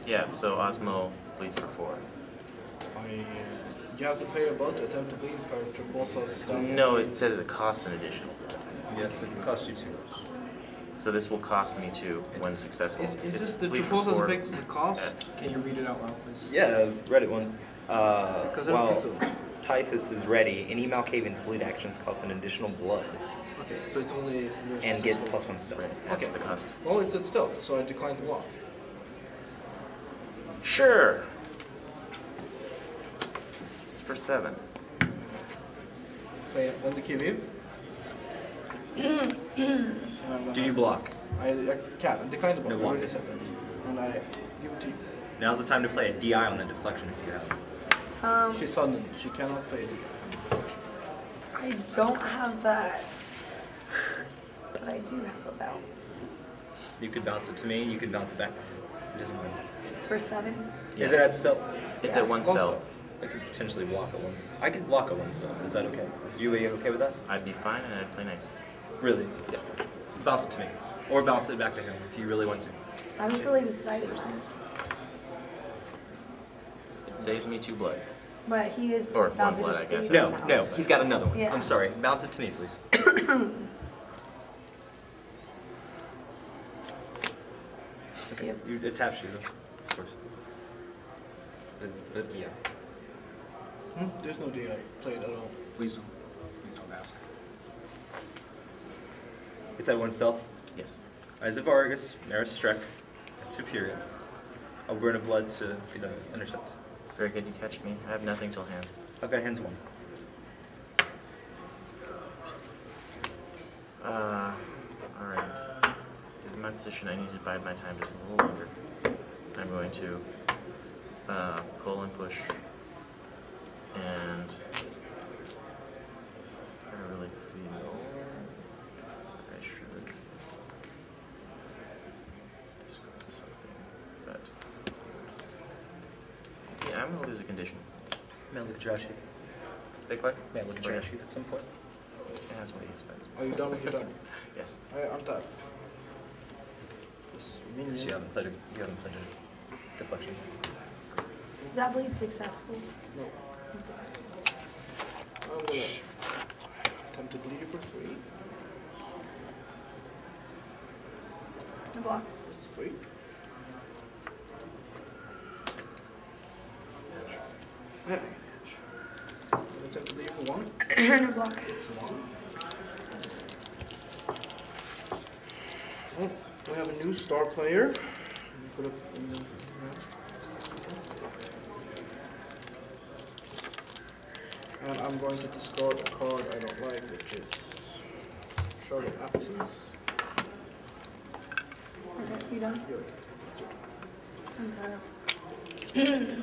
Yeah. So Osmo bleeds for 4. You have to pay about to attempt to bleed per Trabosa's stuff. No, it says it costs an additional. Yes, it costs you 2. So this will cost me 2 when successful. Is It's it the bleed for Trabosa's 4. effect is the cost? Can you read it out loud, please? Yeah, I've read it once. Because I don't While think so. Typhus is ready, any Malkavian's bleed actions cost an additional blood Okay, so it's only if you're and get successful. +1 stealth. Right, that's Okay. the cost. Well, it's at stealth, so I decline to block. Sure. It's for 7. Play on the Kiwi. Do you block? I can't. I decline to block. No I block. already said that. And I give it to you. Now's the time to play a DI on the deflection if you have. She's sudden. She cannot play it. I don't have that, but I do have a bounce. You could bounce it to me, you could bounce it back. It doesn't matter. It's for 7. Is it at stealth? It's Yeah. at 1 One stealth. I could potentially block it once. I could block it once stealth. Is that okay? You okay with that? I'd be fine and I'd play nice. Really? Yeah. Bounce it to me. Or bounce it back to him if you really want to. I was really decided, It saves me 2 blood. but he is Or one bouncing blood, his I guess. bleed No, now. no, he's got another one. Yeah. I'm sorry. Bounce it to me, please. Okay. Yep. You attach you, of course. Yeah. There's no DI played at all. Please don't. Please don't ask. It's at 1 stealth. Yes. Eyes of Argus, Maris Streck, and Superior. I'll burn a blood to get an intercept. Very good, you catch me. I have nothing till hands. I've got hands 1. Alright. In my position, I need to bide my time just a little longer. I'm going to pull and push. And I really feel I should discard something. But yeah, I'm gonna lose a condition. May I look at your trash heap? Big what? May I look at your trash heap at some point? Yeah, that's what you expect. Are you done with your turn? Yes. I'm tapped. This minion. You haven't played a deflection. Is that bleed successful? No. I'm gonna attempt to bleed you for 3. No block. That's 3. Yeah. Attempt to bleed you for 1. No block. It's 1. Oh, we have a new star player. Let me put it in the, and I'm going to discard a card I don't like, which is Shard of Absence. Okay, you done? Yo, Okay.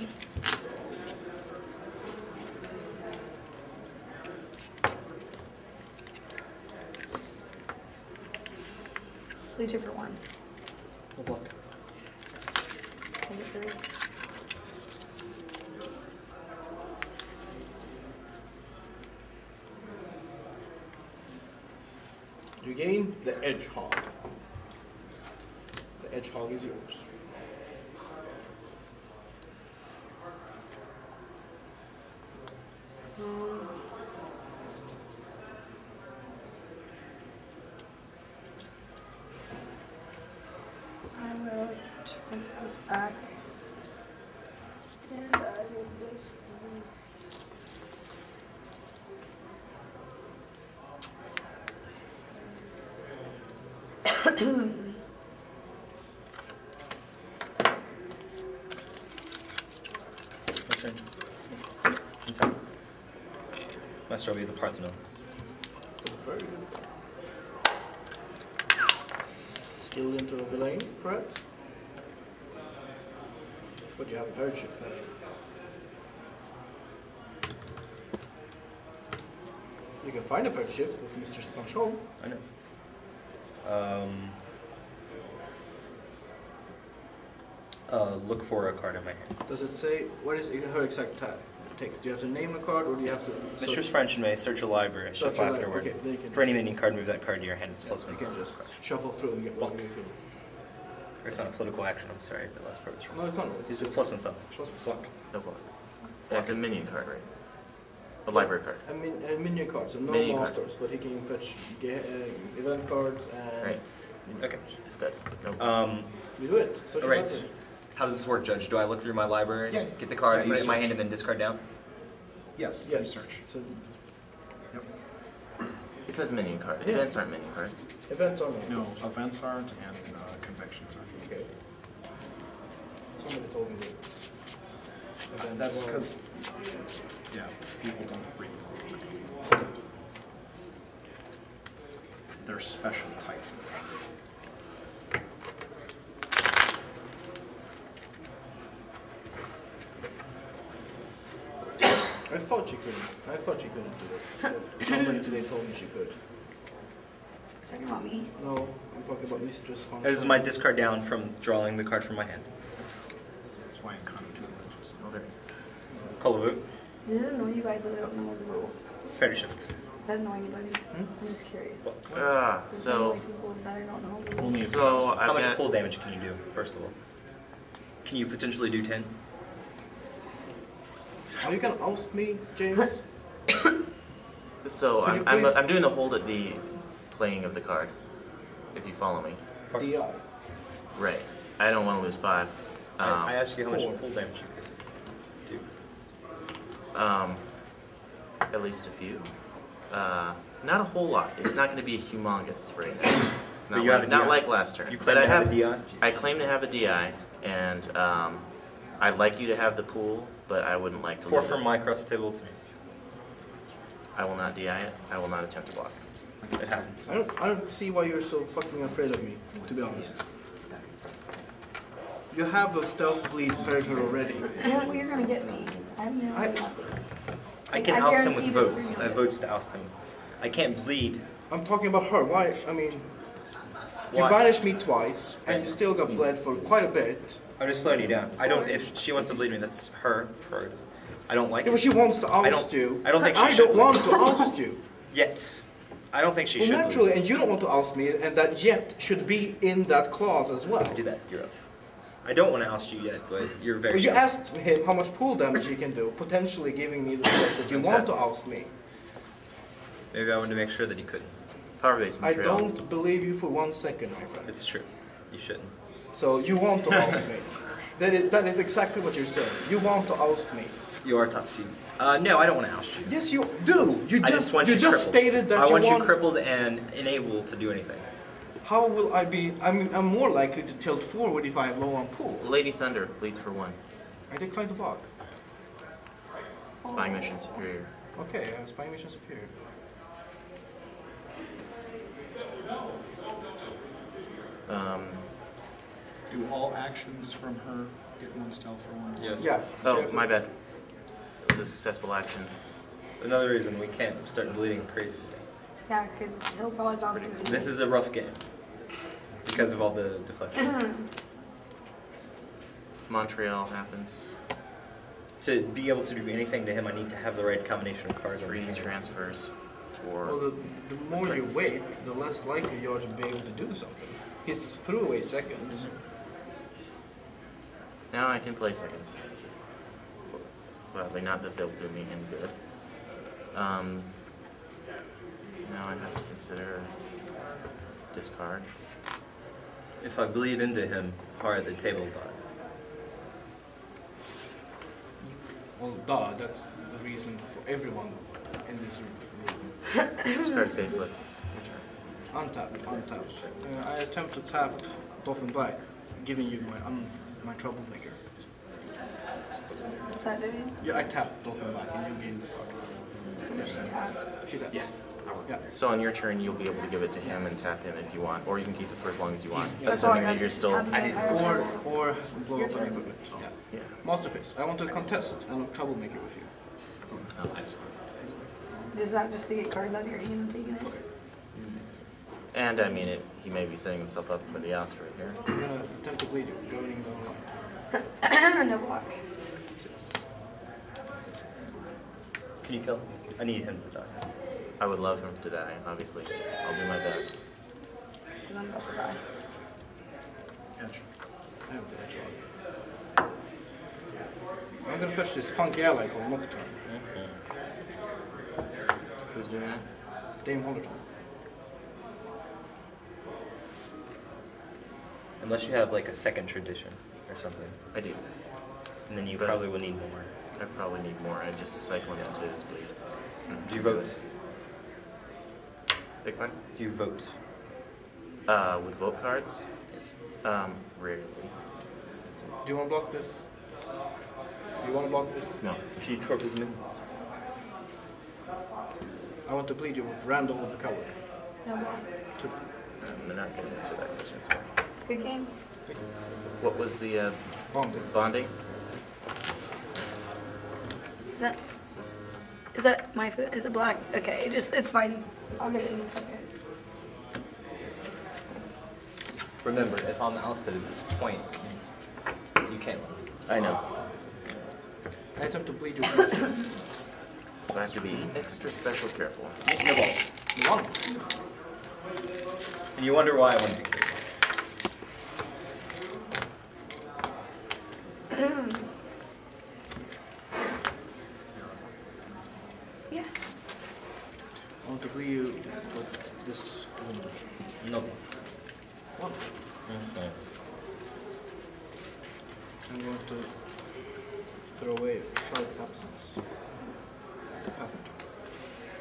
Bleed you for 1. no block. Make it 3. You gain the Edge Hog. The Edge Hog is yours. I will transfer this back. And I will just. Master. Inside. Master will be the Parthenon. Very good. Skilled into a villain, perhaps? But you have a third shift, don't you? You can find a third shift with Mr. Stanchon. I know. Look for a card in my hand. Does it say, what is her exact text? Do you have to name a card or do you have to... Mistress French and May, search a library, Search shuffle a library, afterward. okay, then you can For any just- remaining card, move that card to your hand. It's plus You one. can just shuffle through and get one you feel. It's not a political action, I'm sorry, the last part was No, wrong. it's not. It's just plus one stuff. Plus block. No block. That's a minion card, right? A library card. A minion card, so no Minion card. monsters, but he can fetch event cards and... Right. Okay. It's good. No You do it. Search a Alright. library. How does this work, Judge? Do I look through my library, Yeah. get the card, Yeah, put you it in my search. hand, and then discard down? Yes, you Yes. search. So Yep. It says minion card. Yeah. Events aren't minion cards. events are No, events aren't and convictions aren't. Okay. Somebody told me that. Events That's were- because, yeah, people don't read the book. That's why. There's special types of things. I thought she couldn't. I thought she couldn't do it. Somebody today told me she could. Talking about me. No, I'm talking about Mistress Fun. This is my discard down from drawing the card from my hand. That's why in Con of Tutelage. Oh, there. Call a vote. Does it annoy you guys that I don't know the rules? Fair shift. Does that annoy anybody? I'm just curious. Does it annoy So, people that I don't know the rules? Only so How I've much got pull damage can you do, first of all? Can you potentially do 10? Are you gonna oust me, James? So Can you I'm please- doing the hold at the playing of the card. If you follow me, DI. right? I don't want to lose 5. I asked you how much 4. pull damage you could do. At least a few. Not a whole lot. It's not going to be humongous right now. But you have a not DI? like last turn. You But claim I to have a DI? I claim to have a DI, and I'd like you to have the pool, but I wouldn't like to 4 lose from it. my cross table to me. I will not DI it. I will not attempt to block. It happens. I don't see why you're so fucking afraid of me, to be honest. You have a stealth bleed predator already. Yeah, well, you're gonna get me. I know. I can I oust him guarantee with this votes. for I you. have votes to oust him. I can't bleed. I'm talking about her. Why? I mean, you Why? banished me twice, and you still got bled for quite a bit. I'm just slowing you down. I don't. If she wants to bleed me, that's her prerogative. I don't like Yeah, but it she wants to I oust don't- you. I don't think she I should don't want to oust you. yet. I don't think she Well, should. naturally, Bleed. and you don't want to oust me, and that yet should be in that clause as well. Do that. You're up. I don't want to oust you yet, but you're very. But you sharp. asked him how much pool damage he can do, potentially giving me the stuff that you want to oust me. Maybe I wanted to make sure that he couldn't. Power base I material. don't believe you for 1 second, my friend. It's true. You shouldn't. So you want to oust me. That is exactly what you're saying. You want to oust me. You are top seed. No, I don't want to oust you. Yes, you do. You I just want you just crippled. stated that I you want want. you crippled and unable to do anything. How will I be? I'm more likely to tilt forward if I have low on pool. Lady Thunder leads for 1. I decline to block. Spying mission superior. Okay, I have spy mission superior. Do all actions from her get 1 stealth for 1? Yes. Yeah. so you Oh, have to- my bad. It was a successful action. Another reason we can't start bleeding crazy today. Yeah, because he'll probably bounce into This is a rough game because of all the deflection. Montreal happens. To be able to do anything to him, I need to have the right combination of cards. on 3 my hand. transfers. for. Well, the more you Prince. wait, the less likely you are to be able to do something. He's threw away seconds. Now I can play seconds. Well, not that they'll do me any good. Now I have to consider discard. If I bleed into him, heart at the table dies. Well, duh, that's the reason for everyone in this room. Discard faceless. Return. Untap. I attempt to tap Dolphin Black, giving you my troublemaker. What's that doing? Yeah, I tap Dolphin Black and you gain this card. She taps. She taps. Yeah. Yeah. So on your turn, you'll be able to give it to him and tap him if you want, or you can keep it for as long as you want, That's assuming all, that you're still. that's- Or blow up an equipment. Yeah. Yeah. Masterface, I want to contest and troublemaker with you. Is that just to get cards out of your hand and taking it? Okay. And I mean, he may be setting himself up for the Astra here. I'm gonna attempt to bleed you, going down line. No block. 6. Can you kill him? I need him to die. I would love him to die, obviously. I'll do my best. Because I'm about to die. Edge. I have the edge on. I'm gonna fetch this funky ally called Nocturne. Who's doing that? Dame Hollerton. Unless you have like a second tradition or something. I do. And then you But- probably will need more. I probably need more. I just cycle him into his bleed. Do you vote? Big one? Do you vote? With vote cards? Rarely. Do you want to block this? You want to block this? No. Do you torp his minions? I want to bleed you with Randall of the Coward. No block. 2. I'm not going to answer that question. So. Good game. What was the Bonded. bonding? Is that my foot? Is it black? Okay, it's fine. I'll get it in a second. Remember, if I'm ousted at this point, you can't win. I know. I attempt to bleed you. So I have to be extra special careful. No ball. You won. And you wonder why I wanted to kill you. Yeah. I want to bleed you with this woman. No ball. 1. I'm going to throw away Sharp Absence. Pass my turn.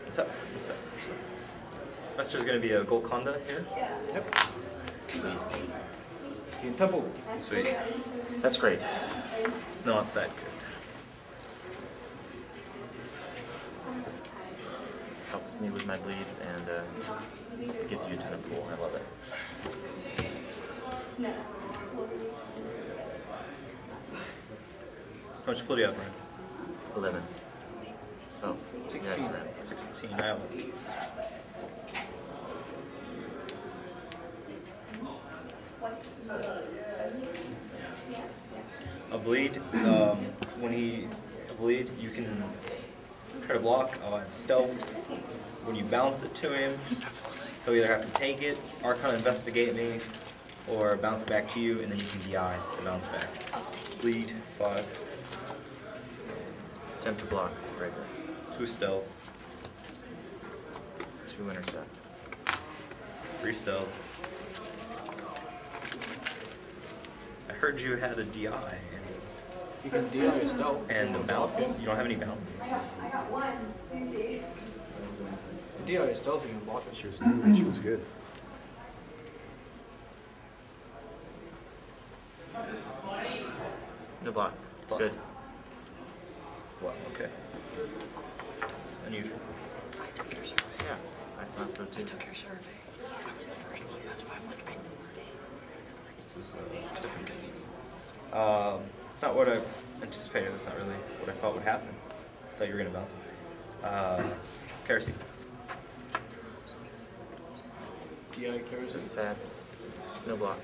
What's up? What's up? What's up? Master's gonna be a Golconda here. Yep. In Temple. Sweet. That's great. It's not that good. Helps me with my bleeds and gives you a ton of pool. I love it. No. How much pull do you have, Ryan? 11. Oh, 16. Yes, right. 16. I almost. A bleed. When he bleed, you can try to block. Stealth. When you bounce it to him, he'll either have to take it, Arcana investigate me, or bounce it back to you, and then you can DI to bounce back. Bleed 5. Attempt to block. Regular. 2 stealth. 2 intercept. 3 stealth. I heard you had a DI You can deal your stealth. and a bounce. You don't have any bounce. I got one. Deal your stealth, you can block it. She was new and she was good. No block. It's Block. good. What? Okay. Unusual. Yeah, I thought so too. your survey. I was the first one. That's why I'm like, This is different. It's not what I anticipated. That's not really what I thought would happen. I thought you were going to bounce it. Kerosene. DI kerosene. It's sad. No block.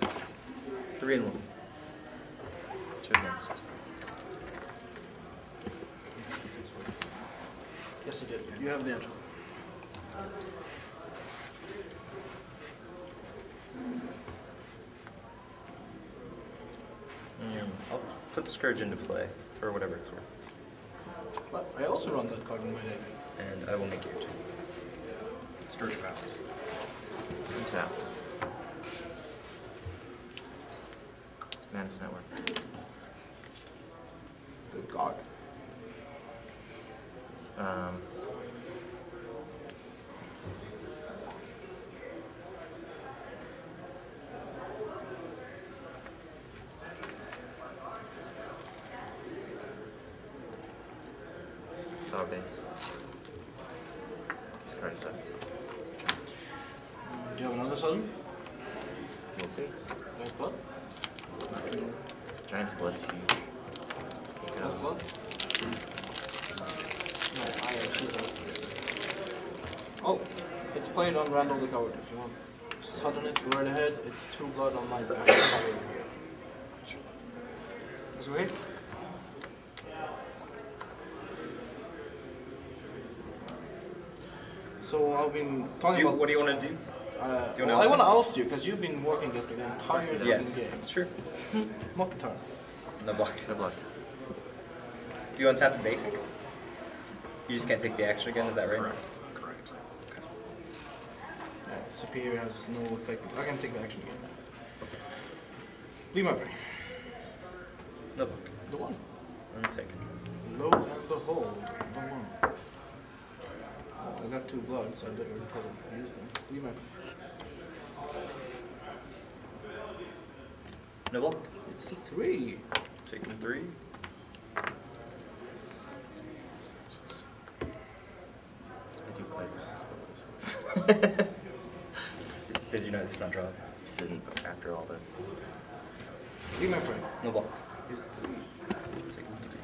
3 and 1. 2 against. Yes, you did. You have the edge. I'll put Scourge into play for whatever it's worth. But I also run that card in my deck. And I will make your turn. Scourge passes. Untap. Madness Network. Good God. Saw base. Discard a set. Do you have another sudden? We'll see. Nice blood. Giant's Blood's huge. Nice Because blood. No, I actually don't. Oh, it's played on Randall the Coward if you want. Sudden it, go right ahead. It's 2 blood on my back. Is it okay? So I've been talking about. What do you want to do? Well, I want to ask you because you've been working against me the entire Yes, game. that's true. Mock turn. No block. no block. Do you want to tap the basic? You just can't take the action again, is that right? Correct. Correct. Yeah, Superior has no effect. I can take the action again. Leave my play. No block. The one. I'm taking. Lo and behold, the one. Oh, I got 2 blood, so I better try to use them. Leave my play. No block. It's the 3. Taking 3. I do play Madness for this. Did you know it's not draw? Just didn't after all this. Leave my play. No block. Here's 3. Taking 3.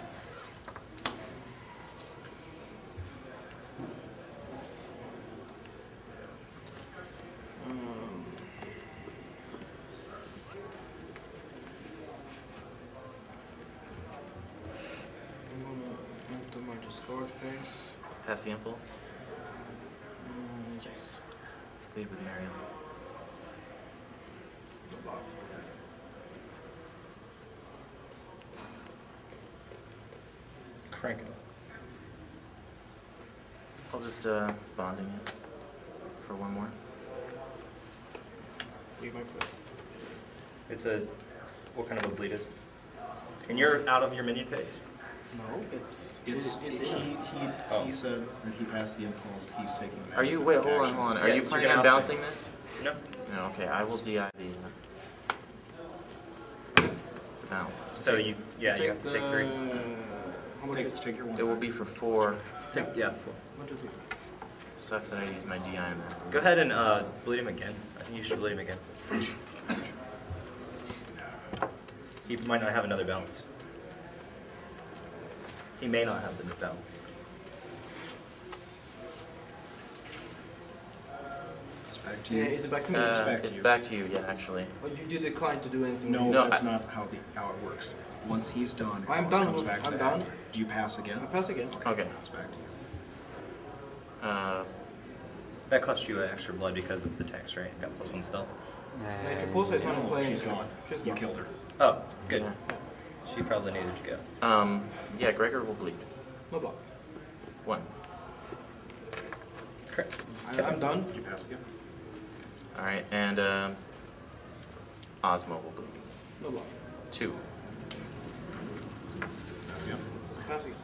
I'm gonna enter my discard phase. Pass the impulse. Yes. Lead with Marion. No block. Crank it up. I'll just bonding it for 1 more. Leave my play. It's a. What kind of a bleed is it? And you're out of your minion phase? No. It's in. he said that he passed the impulse. He's taking. Are you, madness wait, action. hold on. Are Yes, you you're planning gonna on bounce bouncing this? No. No, okay, I will DI the bounce. So you have to take 3. How much is Take your one. It will be for 4. Take 4. 1, 2, 3, 4. It sucks that I use my DI in that. Go ahead and bleed him again. I think you should bleed him again. He might not have another bounce. He may not have the bounce. It's back to Yeah, you. is it back to me? It's back to It's you. back to you, yeah, actually. Or you decline to do anything? No, with it? No, that's I- not how it works. Once he's done, it I'm always done comes with- back to I'm the done. hand. Do you pass again? I pass again. Okay. It's back to you. That cost you an extra blood because of the text, right? Got +1 still. Nitroposa is not No, playing. she's gone. She's You gone. killed her. Oh, good. Yeah. She probably needed to go. Yeah, Gregor will bleed. No block. 1. Correct. I'm done. You pass again. Alright, and Osmo will bleed. No block. 2. Pass again. Pass again.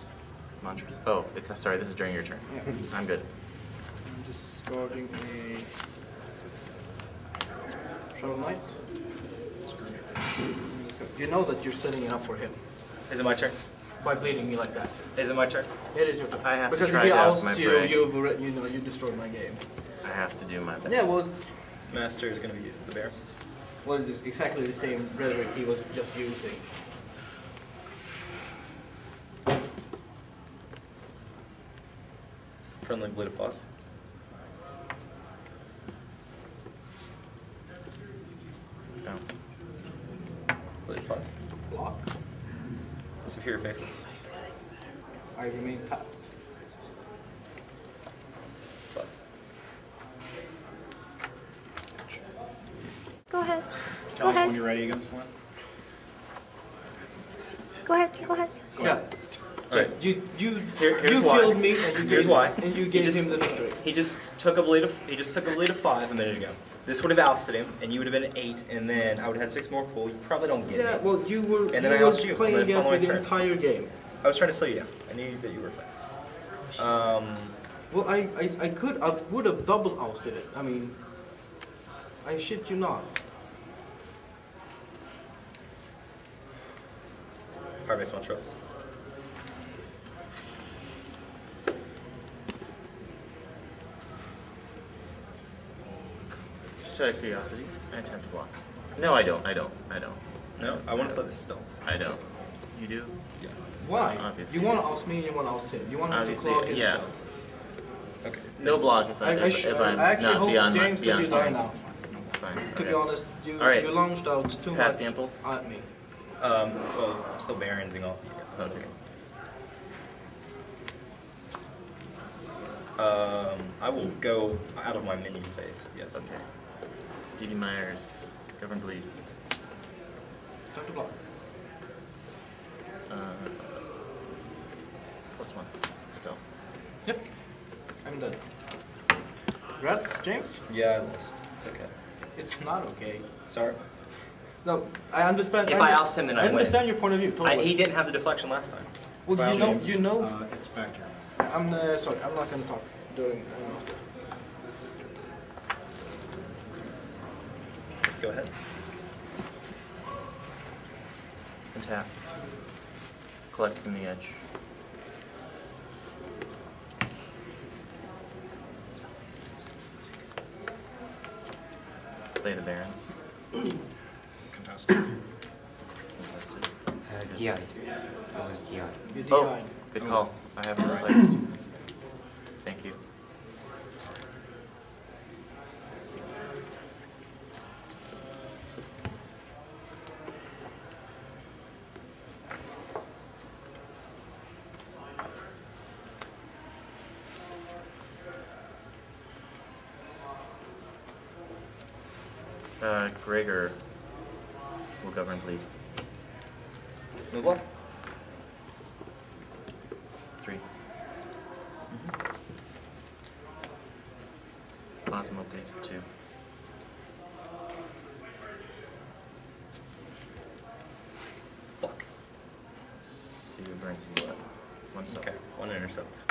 Mantra. Oh, it's sorry, this is during your turn. Yeah. I'm good. I'm discarding a Shovel Knight. You know that you're setting it up for him Is it my turn? by bleeding me like that. Is it my turn? It is your turn. I have to because try if he to oust ousts my you, prey. you destroyed my game. I have to do my best. Yeah, well, Master is going to be the bear. well, it's exactly the same rhetoric he was just using. Friendly bleed of 5. Bounce. Bleed of 5. Block. Superior face. I remain tapped. 5. ready against one? Go ahead. Go ahead. Yeah. Alright. You Here's why. killed me and you Here's gave, why. and you He gave just- him the victory. He just took a blade of 5 a minute ago. This would have ousted him, and you would have been 8, and then I would have had 6 more pool. You probably don't get Yeah, it. well, you were, And then I you asked were you, playing and then against me following the turn. entire game. I was trying to slow you down. I knew that you were fast. Well, I would have double ousted it. I mean, I shit you not. Power base 1 stroke. Just out of curiosity, I attempt to block. No, I don't. No, I want to play this stealth. I don't. You do? Yeah. Why? Obviously. You want to oust me and you want to oust him. You want him to Obviously, claw his yeah. stuff. Okay. No block if, I I'm actually not hope beyond James to beyond be strength. now. It's fine. To be Okay. honest, you, All right. you launched out too Pass much samples. at me. Well, I'm still balancing off. Okay. I will go out of my minion phase. Yes. Okay. D.D. Myers, Govern Bleed. Time to block. +1. Stealth. Yep. I'm dead. Congrats, James. Yeah, I lost. It's okay. It's not okay. Sorry. No, I understand. If I oust him, then I win. understand your point of view. Totally. He didn't have the deflection last time. Well, Well, you know. It's back to I'm sorry. I'm not going to talk during. Go ahead. And tap. Collect from the edge. Play the Barons. contested. Contested. DI. It was DI. You Oh, DI'd. good call. I have it replaced. Thank you. Gregor will govern bleed. No block. 3. Plasma bleeds for 2. Block. Let's see who burns you what. 1 stop. Okay. 1 intercept.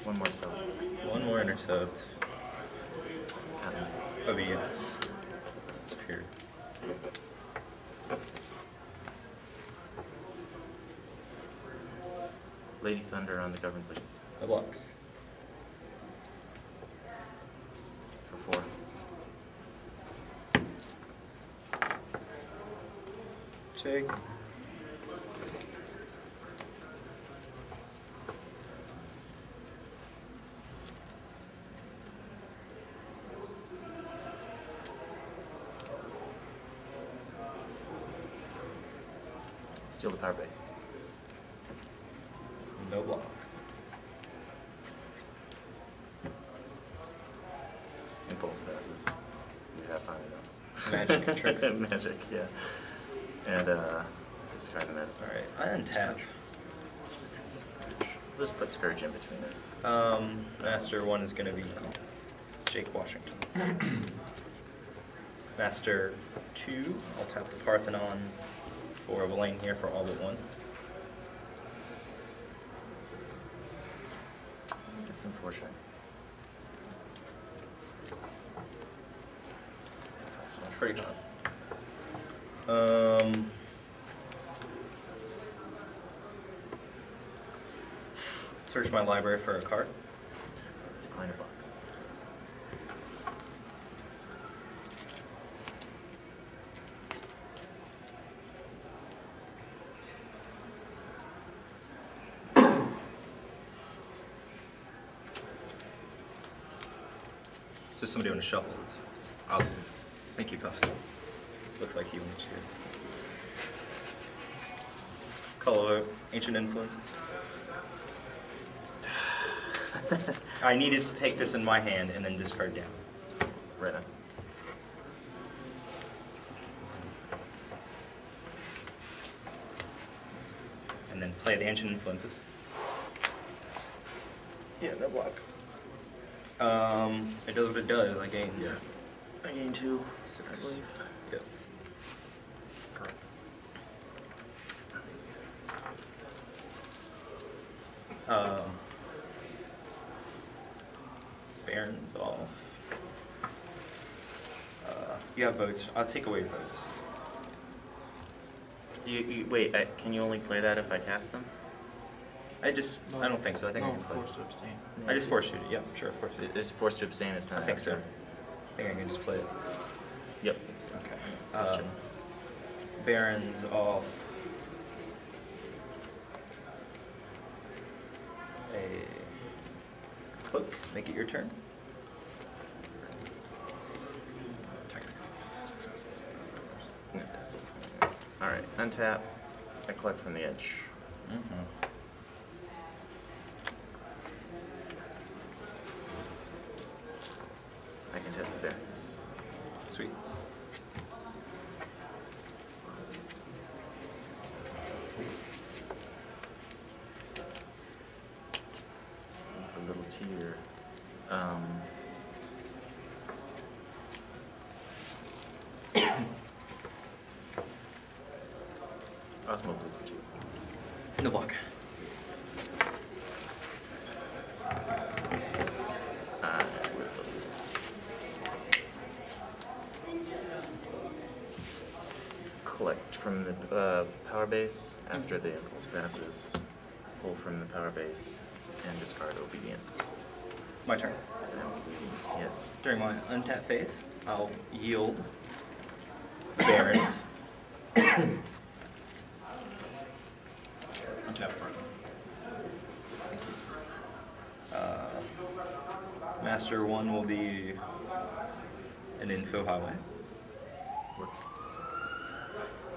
One more stop. 1 more intercept. Captain. Obedience. Superior. Lady Thunder on the govern bleed No block. for 4. Take. Steal the power base. No block. Impulse passes. You have fun enough. Magic tricks. Magic, yeah. And discard the medicine. Alright, I untap. We'll just put Scourge in between us. Master 1 is going to be Jake Washington. Master 2, I'll tap the Parthenon for Elaine here for all but 1. It's unfortunate. That's awesome. Pretty fun. Search my library for a card. Decline a block. Does somebody want to shuffle this? I'll do it. Thank you, Pascal. Looks like he wants to. Color Ancient Influence. I needed to take this in my hand and then discard down. Right on. And then play the Ancient Influences. Yeah, no block. It does what it does. I gain. Yeah. I gain 2, I 6. believe. Yep. Correct. Baron's off. You have votes. I'll take away votes. Wait, can you only play that if I cast them? I don't think so. I think I No, can play. forced to abstain. I just force shoot it. Yep, sure, force shoot it. It's forced to abstain, it's not I think so. after. I think I can just play it. Yep. Okay. Question. Baron's off. A cloak. Make it your turn. Alright, untap. I collect from the edge. I can test the barons. Sweet. A little tear. Osmo Blitz for 2. No block. Collect from the power base after the impulse passes. Pull from the power base and discard obedience. My turn. So, yes. During my untap phase, I'll yield the barons. Untap card. Master 1 will be an info highway. Works.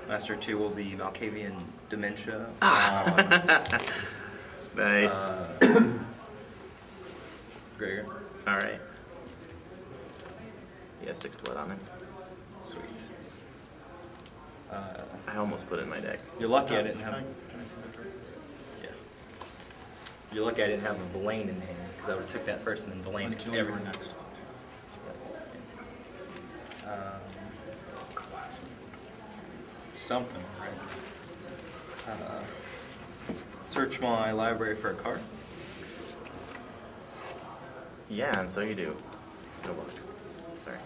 Master 2 will be Malkavian Dementia. Nice. Gregor. Alright. Yeah, 6 blood on it. Sweet. I almost put it in my deck. You're lucky I didn't have. Can I see the card? Yeah. You're lucky I didn't have a Blaine in hand because I would have took that first and then Blaine Until you were everything. next. Classic. Something, right? Search my library for a card. Yeah, and so you do. No block. Sorry.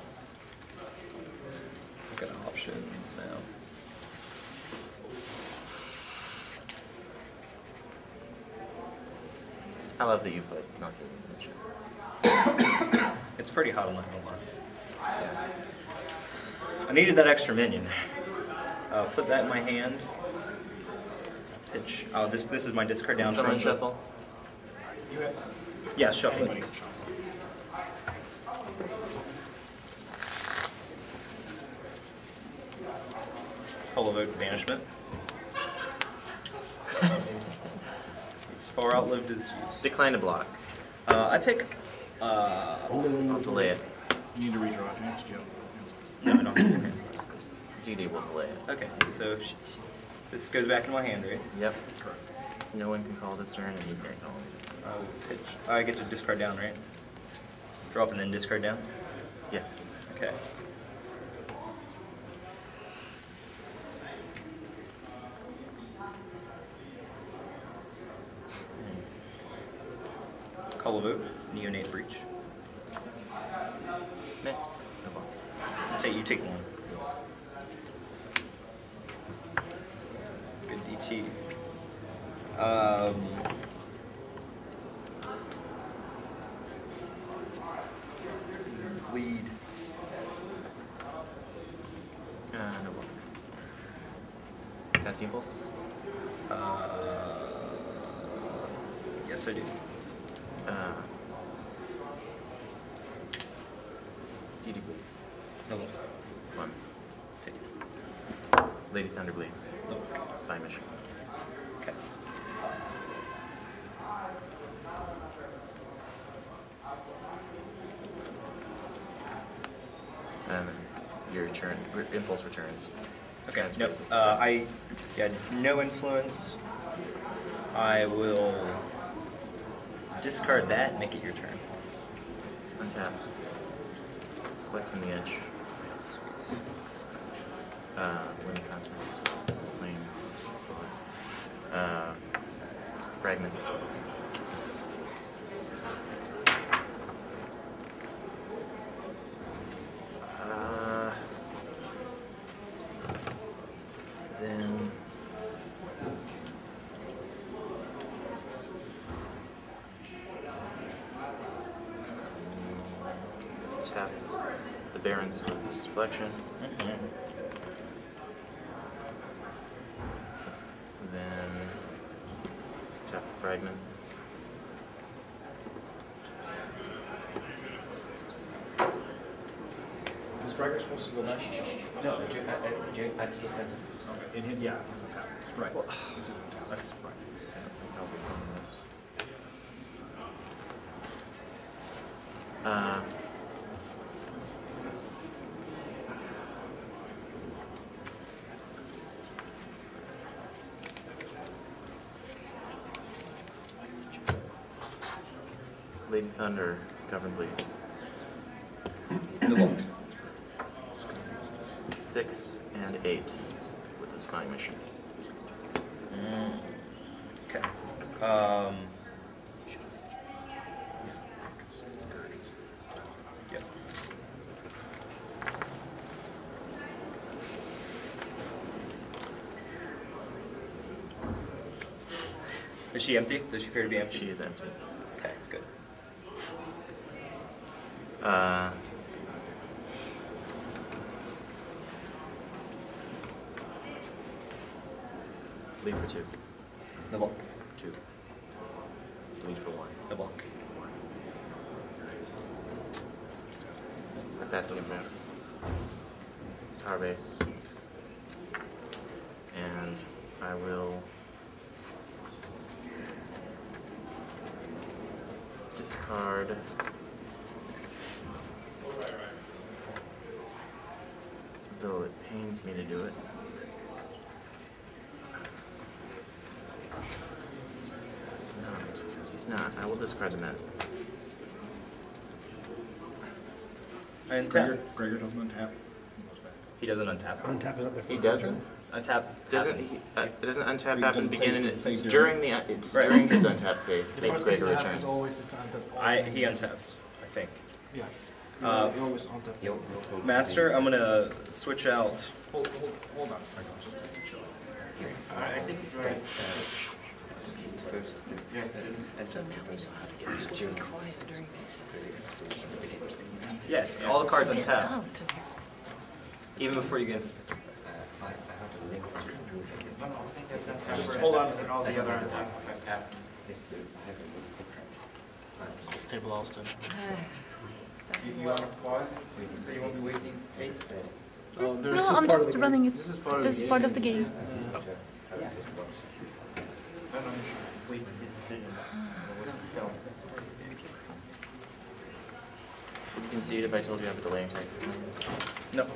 Look at options now. I love that you put Malkavian Dementia. It's pretty hot, I'm not gonna lie. I needed that extra minion. Put that in my hand. Pitch. Oh, this is my discard down. Someone from this- shuffle. You have Yeah, shuffle anybody it. can shuffle. Full of oak banishment. He's far outlived his use. Decline to block. I pick. I'll delay it. You need to redraw it. Next, you have No, I don't have your hands. DD will delay it. Okay, so this goes back in my hand, right? Yep. correct. No one can call this turn, and you can't call it. I will pitch. I get to discard down, right? Drop and then discard down. Yes. Okay. Call a vote. Neonate breach. Meh. No block. You take one. Yes. Good DT. Bleed. No block. Cast the impulse. Yes, I do. DD bleeds. No look. 1. Take it. Lady Thunder bleeds. No. Spy mission. And then your turn, impulse returns. Okay, Transfers nope. this away. No influence. I will discard that and make it your turn. Untap. Collect from the edge. Wind contents. Flame. Fragment. Then tap the Barons with this deflection. Then tap the fragment. Is Gregor supposed to go next? No, at his end. Okay, yeah, he's on tap. Right. This isn't tap. Right. I don't think I'll be playing this. Lady Thunder, Govern Bleed. No blocks. 6 and 8 with the spying mission. Okay. Yep. Is she empty? Does she appear to be empty? She is empty. Okay, good. Bleed for 2. No block. 2. Bleed for 1. No block. I pass the impulse. Power base. And I will discard though it pains me to do it. He's not. I will discard the medicine. And tap. Gregor doesn't untap. He doesn't untap. Untap is up before. He doesn't? Untap Doesn't happens. he, it doesn't untap It happen doesn't beginning say- it's doesn't say during the it's Right. during his untap phase The that first Gregor thing that returns. happens always is to untap all He enemies. untaps, I think. Yeah. Uh, You always untap. Master, I'm gonna switch out. Hold on a second. Just chill. I think it's right. First, and so now we know how to get this June quiet during these. Yes, all the cards It's untap, on to me. even before you get. Just hold on a second. All the other untap. Just table Austin. You want to pause? You won't be waiting 8? Oh, No, I'm just running it. This is part of That's the part of the game. Wait. Would you concede if I told you I have a delaying text? No.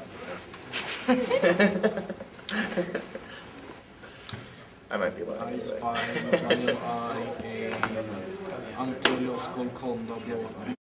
I might be allowed. I anyway. spy, Daniel I, Antonio Skolkonda, blå.